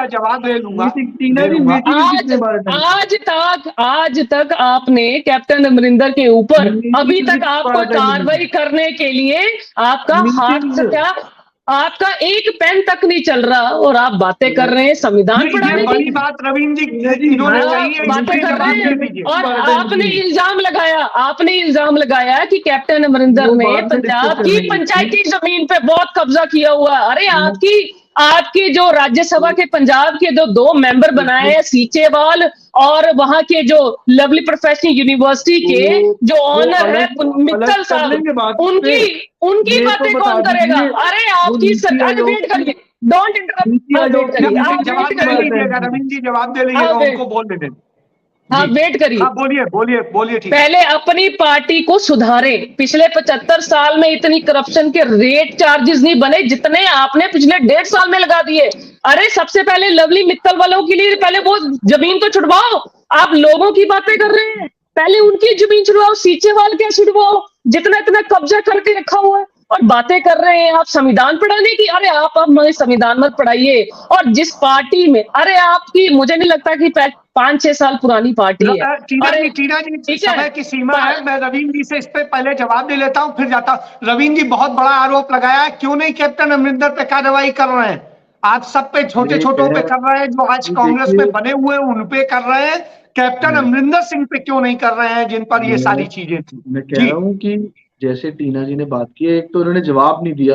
जवाब दे लूंगा। आज तक आपने कैप्टन अमरिंदर के ऊपर अभी तक आपको कार्रवाई करने के लिए आपका हाथ क्या आपका एक पेन तक नहीं चल रहा और आप बातें कर रहे हैं संविधान पढ़ाने ये बड़ी की। बात रवीन जी इन्होंने कही है, बातें इसके कर जवाब रहे दे हैं दीजिए। और आपने इल्जाम लगाया कि कैप्टन अमरिंदर ने पंजाब की पंचायती जमीन पे बहुत कब्जा किया हुआ है। अरे आपकी जो राज्यसभा के पंजाब के जो 2 मेंबर बनाए हैं सीचेवाल और वहां के जो लवली प्रोफेशनल यूनिवर्सिटी के जो ऑनर है मित्तल साहब, उनकी बातें कौन करेगा? अरे आपकी सरकार, वेट करिए, डोंट इंटरप्ट, वेट करिए, आप जवाब वेट दे करिए, लीजिएगा रवीन जी, जवाब दे लीजिएगा, उनको बोल देने। हाँ वेट करिए। हाँ बोलिए ठीक। पहले अपनी पार्टी को सुधारें। पिछले 75 साल में इतनी करप्शन के रेट चार्जेस नहीं बने जितने आपने पिछले 1.5 साल में लगा दिए। अरे सबसे पहले लवली मित्तल वालों के लिए पहले वो जमीन तो छुड़वाओ। आप लोगों की बातें कर रहे हैं, पहले उनकी जमीन छुड़वाओ, सीचेवाल क्या छुड़वाओ, जितना इतना कब्जा करके रखा हुआ है। और बातें कर रहे हैं आप संविधान पढ़ाने की। अरे आप हमें संविधान मत पढ़ाइए। और जिस पार्टी में, अरे आपकी मुझे नहीं लगता कि 5-6 साल पुरानी पार्टी है। टीना जी समय की सीमा है, मैं रवीन जी से इस पे पहले जवाब दे लेता हूं फिर जाता हूं। रवीन जी बहुत बड़ा आरोप लगाया है, क्यों नहीं कैप्टन अमरिंदर पे कार्रवाई कर रहे हैं? आप सब पे छोटे छोटों पे कर रहे हैं, जो आज कांग्रेस में बने हुए हैं उन पे कर रहे हैं, कैप्टन अमरिंदर सिंह पे क्यों नहीं कर रहे हैं जिन पर ये सारी चीजें थी? मैं कह रहा हूँ कि जैसे टीना जी ने बात की है, एक तो उन्होंने जवाब नहीं दिया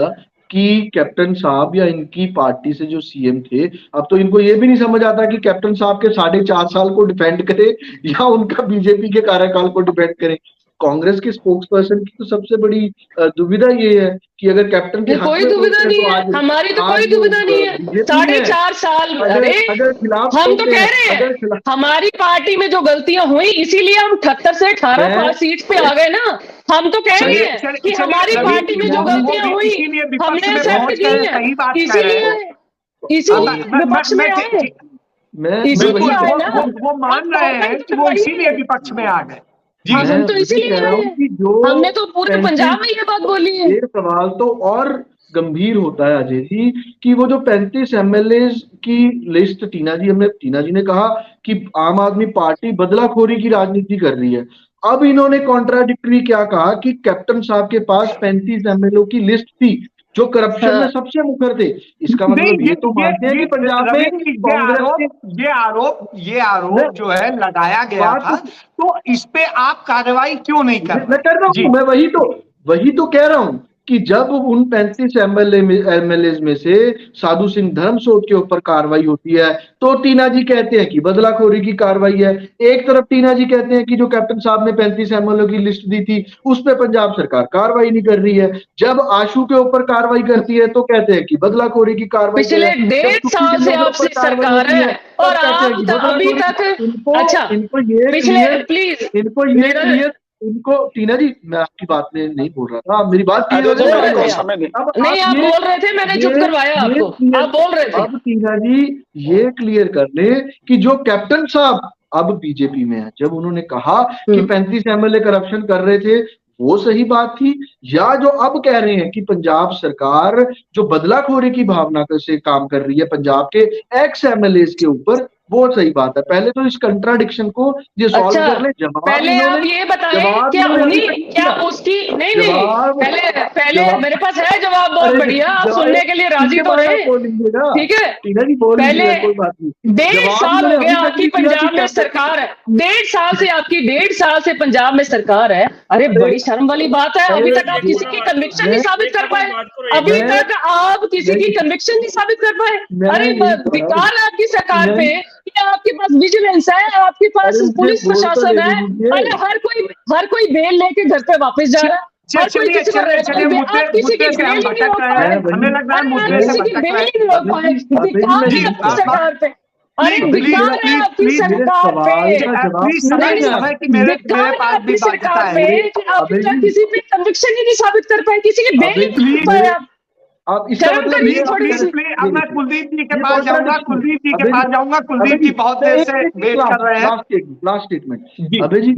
कि कैप्टन साहब या इनकी पार्टी से जो सीएम थे, अब तो इनको ये भी नहीं समझ आता कि कैप्टन साहब के 4.5 साल को डिफेंड करे या उनका बीजेपी के कार्यकाल को डिफेंड करे। कांग्रेस के स्पोक्स पर्सन की तो सबसे बड़ी दुविधा ये है कि अगर कैप्टन की कोई दुविधा नहीं है, हमारी तो कोई दुविधा नहीं है। 4.5 साल, अरे हम तो कह रहे हैं हमारी पार्टी में जो गलतियां हुई इसीलिए हम 78 से 18 सीट पे आ गए ना। हम तो कह रहे हैं कि हमारी पार्टी में जो गलतियां हुई हमने एक्सेप्ट की है, इसीलिए विपक्ष में आए। वो मान रहे हैं कि वो इसीलिए विपक्ष में आ गए। जी हम तो इसीलिए कह रहा हूँ कि जो हमने तो पूरे पंजाब में ये बात बोली है। ये सवाल तो और गंभीर होता है अजय जी कि वो जो 35 एमएलए की लिस्ट टीना जी ने कहा कि आम आदमी पार्टी बदलाखोरी की राजनीति कर रही है। अब इन्होंने कॉन्ट्राडिक्टरी क्या कहा कि कैप्टन साहब के पास 35 एमएलए की लिस्ट थी जो करप्शन में सबसे मुखर थे। इसका मतलब ये तो मानते हैं कि पंजाब में ये आरोप जो है लगाया गया था, तो इस पे आप कार्रवाई क्यों नहीं कर रहे? मैं कर रहा हूँ, मैं वही तो कह रहा हूँ कि जब उन 35 एमएलए में से साधु सिंह धर्मसोत के ऊपर कार्रवाई होती है तो टीना जी कहते हैं कि बदलाखोरी की कार्रवाई है। एक तरफ टीना जी कहते हैं कि जो कैप्टन साहब ने 35 एमएलए की लिस्ट दी थी उस पे पंजाब सरकार कार्रवाई नहीं कर रही है। जब आशू के ऊपर कार्रवाई करती है तो कहते हैं कि बदलाखोरी की कार्रवाई। पिछले 1.5 साल से आपसे सरकार है और आप अभी तक अच्छा पिछले प्लीज इनको टीना जी, मैं आपकी बात में नहीं बोल रहा था, आप मेरी बात नहीं, आप बोल रहे थे, मैंने चुप करवाया आपको, आप बोल रहे थे। अब टीना जी ये क्लियर कर ले कि जो कैप्टन साहब अब बीजेपी में है, जब उन्होंने कहा कि 35 एमएलए करप्शन कर रहे थे वो सही बात थी, या जो अब कह रहे हैं कि पंजाब सरकार जो बदलाखोरी की भावना से काम कर रही है पंजाब के एक्स एमएलए के ऊपर, वो सही बात है। पहले तो इस कंट्राडिक्शन को ये सॉल्व कर ले। जवाब पहले आप ये बताएं क्या उसकी नहीं पहले मेरे पास है जवाब बहुत बढ़िया, आप सुनने के लिए राजी तो है, ठीक है? पहले 1.5 साल हो गया आपकी पंजाब में सरकार है, 1.5 साल से आपकी 1.5 साल से पंजाब में सरकार है। अरे बड़ी शर्म वाली बात है, अभी तक आप किसी की कन्विक्शन नहीं साबित कर पाए, अभी तक आप किसी की कन्विक्शन नहीं साबित कर पाए। अरे बेकार है आपकी सरकार पे, आपके पास विजिलेंस है, आपके पास पुलिस प्रशासन है, अरे हर कोई बेल लेके घर पे वापस जा रहा है। हमें लग रहा है मुद्दे से हम भटक रहे हैं, हमें लग रहा है मुद्दे से भटक रहे हैं। अरे बेकार है आपकी सरकार पे, मेरे पास भी सरकार पे अभी तक किसी पे कन्विक्शन ही नहीं साबित कर पाए, किसी की बेल नहीं कर पाए आप इसका मतलब अब मैं कुलदीप जी के पास जाऊंगा, कुलदीप जी बहुत देर से वेट कर रहे हैं। लास्ट स्टेटमेंट अबे जी,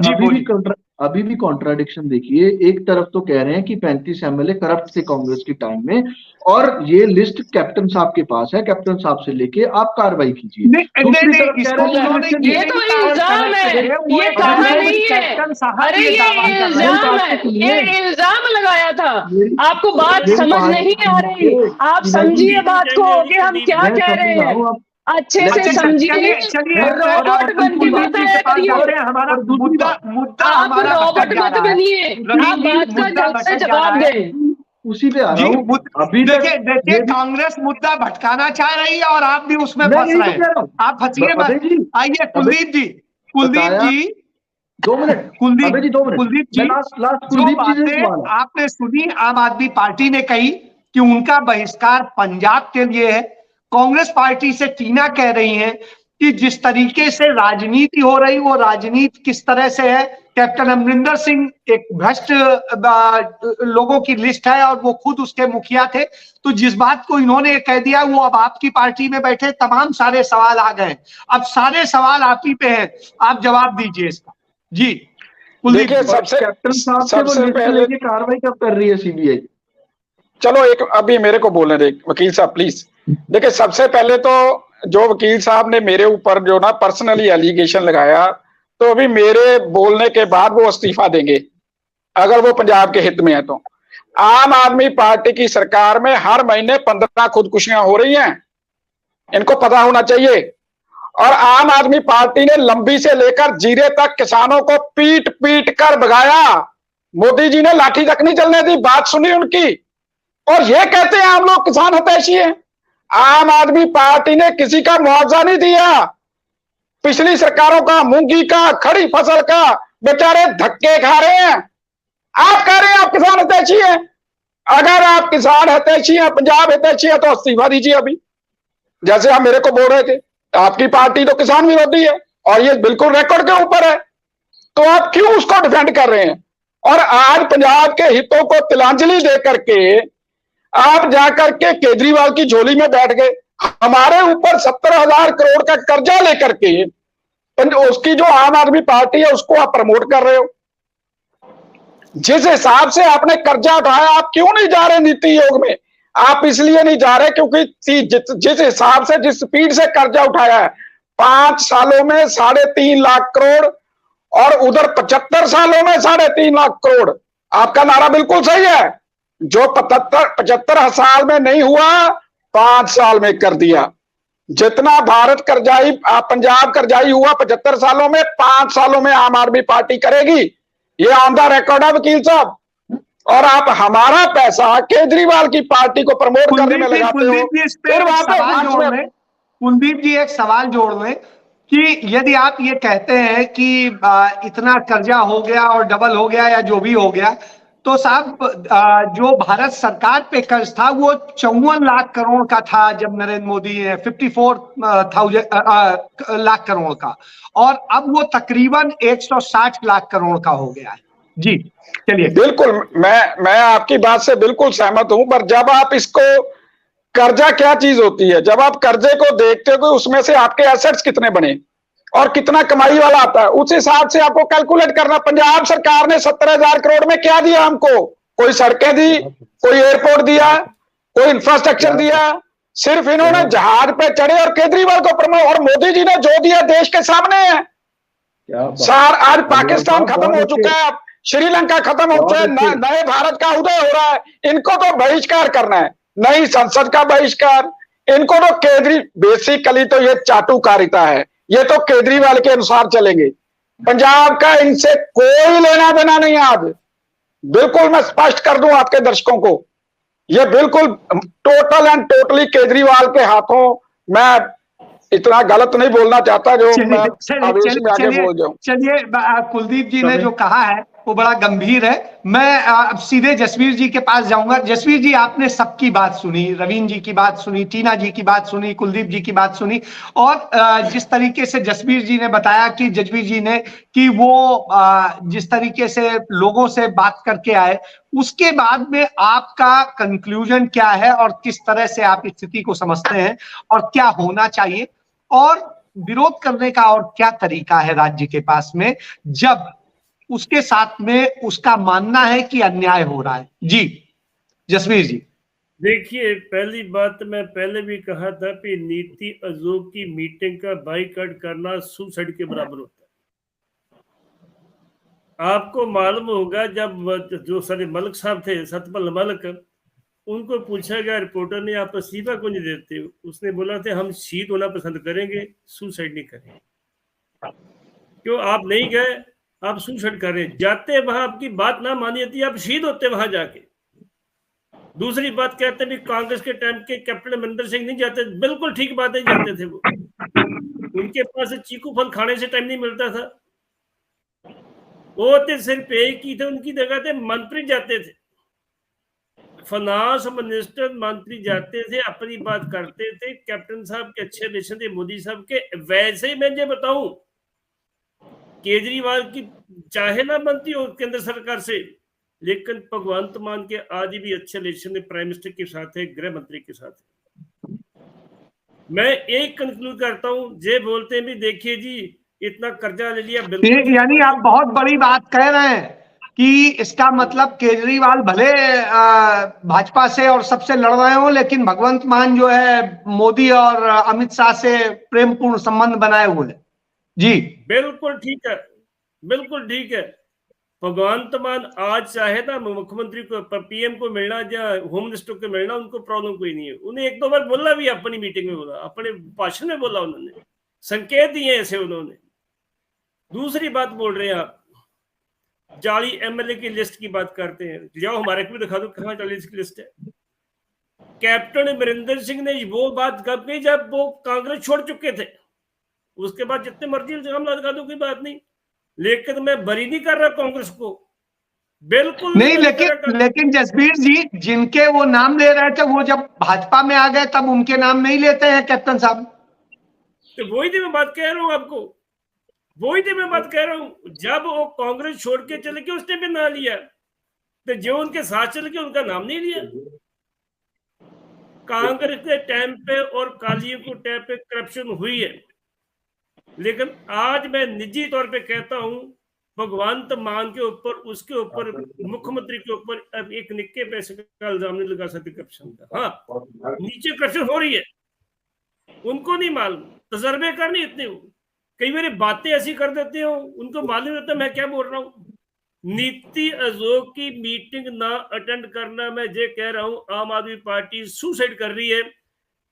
अभी भी कॉन्ट्राडिक्शन देखिए, एक तरफ तो कह रहे हैं कि 35 एमएलए करप्ट थे कांग्रेस के टाइम में, और ये लिस्ट कैप्टन साहब के पास है, कैप्टन साहब से लेके आप कार्रवाई कीजिए। दूसरी तरफ कह रहे हैं ये तो इल्जाम है, ये कहा नहीं है। अरे ये इल्जाम है, ये इल्जाम लगाया था। आपको बात समझ नहीं आ रही, आप समझिए बात को कि हम क्या कह रहे हैं, अच्छे से समझिए। रोबोट बन के मत करिए, हमारा मुद्दा आप रोबोट मत बनिए, आप बात का जल्द से जवाब दें। उसी पे आ रहा हूँ। अभी देखिए कांग्रेस मुद्दा भटकाना चाह रही है और आप भी उसमें फंस रहे हैं। आप फंसिए मत। आइए कुलदीप जी 2 मिनट, कुलदीप जी जो बातें आपने सुनी आम आदमी पार्टी ने कही कि उनका बहिष्कार पंजाब के लिए है, कांग्रेस पार्टी से टीना कह रही है कि जिस तरीके से राजनीति हो रही वो राजनीति किस तरह से है। कैप्टन अमरिंदर सिंह एक भ्रष्ट लोगों की लिस्ट है और वो खुद उसके मुखिया थे। तो जिस बात को इन्होंने कह दिया वो अब आपकी पार्टी में बैठे तमाम सारे सवाल आ गए। अब सारे सवाल आप ही पे हैं, आप जवाब दीजिए इसका। जी देखिए, कैप्टन साहब से वो लिस्ट लेके कार्रवाई कब कर रही है सीबीआई? चलो एक अभी मेरे को बोलने दे वकील साहब प्लीज। देखिए, सबसे पहले तो जो वकील साहब ने मेरे ऊपर जो ना पर्सनली एलिगेशन लगाया, तो अभी मेरे बोलने के बाद वो इस्तीफा देंगे अगर वो पंजाब के हित में है। तो आम आदमी पार्टी की सरकार में हर महीने 15 खुदकुशियां हो रही हैं, इनको पता होना चाहिए। और आम आदमी पार्टी ने लंबी से लेकर जीरे तक किसानों को पीट पीट कर भगाया। मोदी जी ने लाठी तक नहीं चलने दी, बात सुनी उनकी, और ये कहते हैं हम लोग किसान हितैषी हैं। आम आदमी पार्टी ने किसी का मुआवजा नहीं दिया। पिछली सरकारों का, मूंगी का, खड़ी फसल का बेचारे धक्के खा रहे हैं। आप कह रहे हैं आप किसान हितैषी हैं। अगर आप किसान हितैषी हैं, पंजाब हितैषी है, तो इस्तीफा दीजिए अभी। जैसे आप मेरे को बोल रहे थे आपकी पार्टी तो किसान विरोधी है और ये बिल्कुल रिकॉर्ड के ऊपर है, तो आप क्यों उसको डिफेंड कर रहे हैं? और आज पंजाब के हितों को तिलांजलि दे करके आप जाकर के केजरीवाल की झोली में बैठ गए। हमारे ऊपर 70,000 करोड़ का कर्जा लेकर के उसकी जो आम आदमी पार्टी है उसको आप प्रमोट कर रहे हो। जिस हिसाब से आपने कर्जा उठाया, आप क्यों नहीं जा रहे नीति आयोग में? आप इसलिए नहीं जा रहे क्योंकि जिस हिसाब से, जिस स्पीड से कर्जा उठाया है, 5 सालों में 3.5 लाख करोड़ और उधर 75 सालों में 3.5 लाख करोड़। आपका नारा बिल्कुल सही है, जो 75 साल में नहीं हुआ 5 साल में कर दिया। जितना भारत कर्जाई, पंजाब कर्जाई हुआ 75 सालों में, 5 सालों में आम आदमी पार्टी करेगी। ये ऑन द रिकॉर्ड है वकील साहब। और आप हमारा पैसा केजरीवाल की पार्टी को प्रमोट करने में लगाते हो। फिर कुलदीप जी एक सवाल जोड़ लें कि यदि आप ये कहते हैं कि इतना कर्जा हो गया और डबल हो गया या जो भी हो गया, तो साहब जो भारत सरकार पे कर्ज था वो 54 लाख करोड़ का था जब नरेंद्र मोदी ने 54,000 लाख करोड़ का, और अब वो तकरीबन 160 लाख करोड़ का हो गया है। जी चलिए। बिल्कुल, मैं आपकी बात से बिल्कुल सहमत हूं, पर जब आप इसको, कर्जा क्या चीज होती है, जब आप कर्जे को देखते हो तो उसमें से आपके एसेट्स कितने बने और कितना कमाई वाला आता है, उस हिसाब से आपको कैलकुलेट करना। पंजाब सरकार ने 70,000 करोड़ में क्या दिया हमको? कोई सड़कें दी, कोई एयरपोर्ट दिया, कोई इंफ्रास्ट्रक्चर दिया? सिर्फ इन्होंने जहाज पे चढ़े और केजरीवाल को प्रमोट, और मोदी जी ने जो दिया देश के सामने है। आज पाकिस्तान खत्म हो चुका है, श्रीलंका खत्म हो चुका है, नए भारत का उदय हो रहा है। इनको तो बहिष्कार करना है, नई संसद का बहिष्कार। इनको तो बेसिकली तो ये चाटुकारिता है, ये तो केजरीवाल के अनुसार चलेंगे। पंजाब का इनसे कोई लेना देना नहीं। आज बिल्कुल मैं स्पष्ट कर दूं आपके दर्शकों को, ये बिल्कुल टोटल एंड टोटली केजरीवाल के हाथों। मैं इतना गलत नहीं बोलना चाहता जो मैं आवेश में आगे बोल जाऊं। चलिए, कुलदीप जी ने जो कहा है वो बड़ा गंभीर है। मैं अब सीधे जसवीर जी के पास जाऊंगा। जसवीर जी, आपने सबकी बात सुनी, रवीन जी की बात सुनी, टीना जी की बात सुनी, कुलदीप जी की बात सुनी, और जिस तरीके से जसवीर जी ने बताया कि जसवीर जी ने कि वो जिस तरीके से लोगों से बात करके आए, उसके बाद में आपका कंक्लूजन क्या है और किस तरह से आप स्थिति को समझते हैं और क्या होना चाहिए और विरोध करने का और क्या तरीका है राज्य के पास में, जब उसके साथ में उसका मानना है कि अन्याय हो रहा है। जी जसवीर जी। देखिए, पहली बात मैं पहले भी कहा था कि नीति आयोग की मीटिंग का बाइकआउट करना सुसाइड के बराबर होता है। आपको मालूम होगा जब जो सारे मलिक साहब थे, सतपाल मलिक, उनको पूछा गया रिपोर्टर ने, आप इस्तीफा क्यों नहीं देते हो? उसने बोला था हम शहीद होना पसंद करेंगे, सुसाइड नहीं करेंगे। क्यों आप नहीं गए, आप सुसाइड कर रहे, जाते वहां आपकी बात ना मानी जाती, आप शहीद होते वहां जाके। दूसरी बात कहते हैं कांग्रेस के टाइम के कैप्टन अमरिंदर सिंह नहीं जाते, बिल्कुल ठीक बात है, जाते थे वो, उनके पास चीकू फल खाने से टाइम नहीं मिलता था, वो तो सिर्फ एक ही थे, उनकी जगह थे मंत्री जाते थे, फाइनेंस मिनिस्टर मंत्री जाते थे, अपनी बात करते थे, कैप्टन साहब के अच्छे रिलेशन थे मोदी साहब के। वैसे ही मैं ये बताऊं, केजरीवाल की चाहे ना बनती हो केंद्र सरकार से, लेकिन भगवंत मान के आज भी अच्छे रिलेशन प्राइम मिनिस्टर के साथ है, गृह मंत्री के साथ है। मैं एक कंक्लूड करता हूं, जे बोलते हैं भी देखिए जी इतना कर्जा ले लिया, बिल्कुल यानी आप बहुत बड़ी बात कह रहे हैं कि इसका मतलब केजरीवाल भले भाजपा से और सबसे लड़ रहे हो, लेकिन भगवंत मान जो है मोदी और अमित शाह से प्रेमपूर्ण संबंध बनाए हुए हैं। जी बिल्कुल ठीक है, बिल्कुल ठीक है। भगवंत मान आज चाहे ना मुख्यमंत्री को, पीएम को मिलना या होम मिनिस्टर को मिलना, उनको प्रॉब्लम कोई नहीं है। उन्हें एक दो बार बोला भी, अपनी मीटिंग में बोला, अपने भाषण में बोला, उन्होंने संकेत दिए ऐसे उन्होंने। दूसरी बात बोल रहे हैं आप, जाली एमएलए की लिस्ट की बात करते हैं, जाओ हमारे को भी दिखा दो कहां जाली की लिस्ट है। कैप्टन अमरिंदर सिंह ने वो बात कब कही जब वो कांग्रेस छोड़ चुके थे, उसके बाद जितने मर्जी इल्जाम लगा दो, कोई बात नहीं, लेकिन मैं बरी नहीं कर रहा कांग्रेस को, बिल्कुल नहीं। लेकिन जसबीर जी, जिनके वो नाम ले रहे थे वो जब भाजपा में आ गए तब उनके नाम नहीं लेते हैं कैप्टन साहब। तो वही तो मैं बात कह रहा हूं आपको, वही तो मैं बात कह रहा हूं, जब वो कांग्रेस छोड़ के चले गए उसने भी ना लिया, तो जो उनके साथ चल के उनका नाम नहीं लिया। कांग्रेस के टाइम पे और कालियों को टाइम पे करप्शन हुई है, लेकिन आज मैं निजी तौर पे कहता हूं, भगवंत मान के ऊपर, उसके ऊपर, मुख्यमंत्री के ऊपर अब एक निक्के पैसे का इल्जाम नहीं लगा सकते करप्शन का। हाँ, नीचे करप्शन हो रही है, उनको नहीं मालूम, तजर्बेकार नहीं इतने हो, कई बार बातें ऐसी कर देते हो, उनको मालूम रहता मैं क्या बोल रहा हूँ। नीति आयोग की मीटिंग ना अटेंड करना, मैं ये कह रहा हूं आम आदमी पार्टी सुसाइड कर रही है।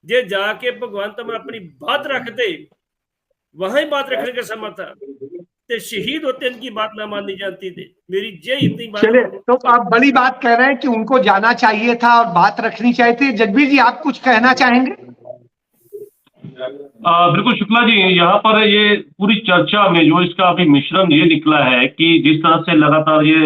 जे जाके भगवंत में अपनी बात रखते, वहां बात रखने का समय था, ते शहीद होते, इनकी बात ना मानी जाती थी। मेरी जे इतनी बात। चलिए, तो आप बड़ी बात कह रहे हैं कि उनको जाना चाहिए था और बात रखनी चाहिए थी। जगबीर जी, आप कुछ कहना चाहेंगे? बिल्कुल शुक्ला जी, यहाँ पर ये पूरी चर्चा में जो इसका अभी मिश्रण ये निकला है कि जिस तरह से लगातार ये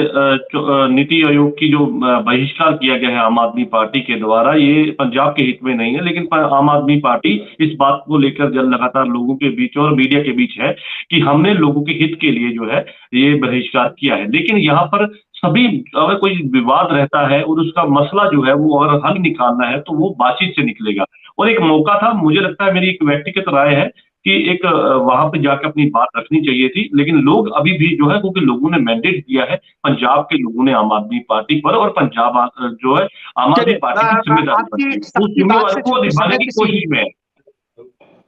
नीति आयोग की जो बहिष्कार किया गया है आम आदमी पार्टी के द्वारा, ये पंजाब के हित में नहीं है, लेकिन आम आदमी पार्टी इस बात को लेकर जब लगातार लोगों के बीच और मीडिया के बीच है कि हमने लोगों के हित के लिए जो है ये बहिष्कार किया है। लेकिन यहाँ पर सभी, अगर कोई विवाद रहता है और उसका मसला जो है वो अगर हल निकालना है तो वो बातचीत से निकलेगा। और एक मौका था, मुझे लगता है, मेरी एक व्यक्तिगत राय है कि एक वहां पे जाकर अपनी बात रखनी चाहिए थी, लेकिन लोग अभी भी जो है, क्योंकि लोगों ने मैंडेट दिया है, पंजाब के लोगों ने आम आदमी पार्टी पर, और पंजाब जो है आम आदमी पार्टी की जिम्मेदारी, उस जिम्मेदारी को निभाने की कोशिश में है।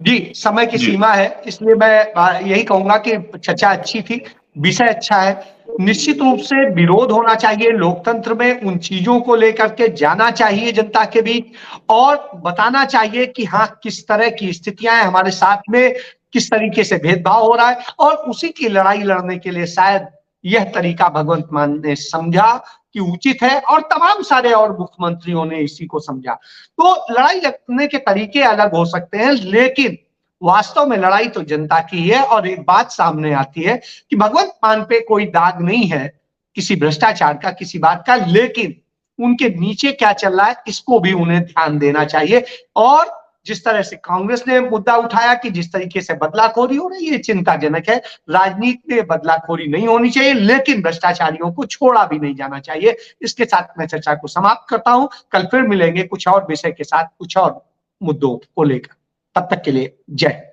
जी, समय की सीमा है, इसलिए मैं यही कहूंगा कि चर्चा अच्छी थी, विषय अच्छा है। निश्चित रूप से विरोध होना चाहिए लोकतंत्र में, उन चीजों को लेकर के जाना चाहिए जनता के बीच और बताना चाहिए कि हाँ, किस तरह की स्थितियां हैं हमारे साथ में, किस तरीके से भेदभाव हो रहा है, और उसी की लड़ाई लड़ने के लिए शायद यह तरीका भगवंत मान ने समझा कि उचित है, और तमाम सारे और मुख्यमंत्रियों ने इसी को समझा। तो लड़ाई लड़ने के तरीके अलग हो सकते हैं, लेकिन वास्तव में लड़ाई तो जनता की है। और एक बात सामने आती है कि भगवंत मान पे कोई दाग नहीं है किसी भ्रष्टाचार का, किसी बात का, लेकिन उनके नीचे क्या चल रहा है इसको भी उन्हें ध्यान देना चाहिए। और जिस तरह से कांग्रेस ने मुद्दा उठाया कि जिस तरीके से बदलाखोरी हो रही है, ये चिंताजनक है। राजनीति में बदलाखोरी नहीं होनी चाहिए, लेकिन भ्रष्टाचारियों को छोड़ा भी नहीं जाना चाहिए। इसके साथ मैं चर्चा को समाप्त करता हूं। कल फिर मिलेंगे कुछ और विषय के साथ, कुछ और मुद्दों को लेकर। तब तक के लिए जय।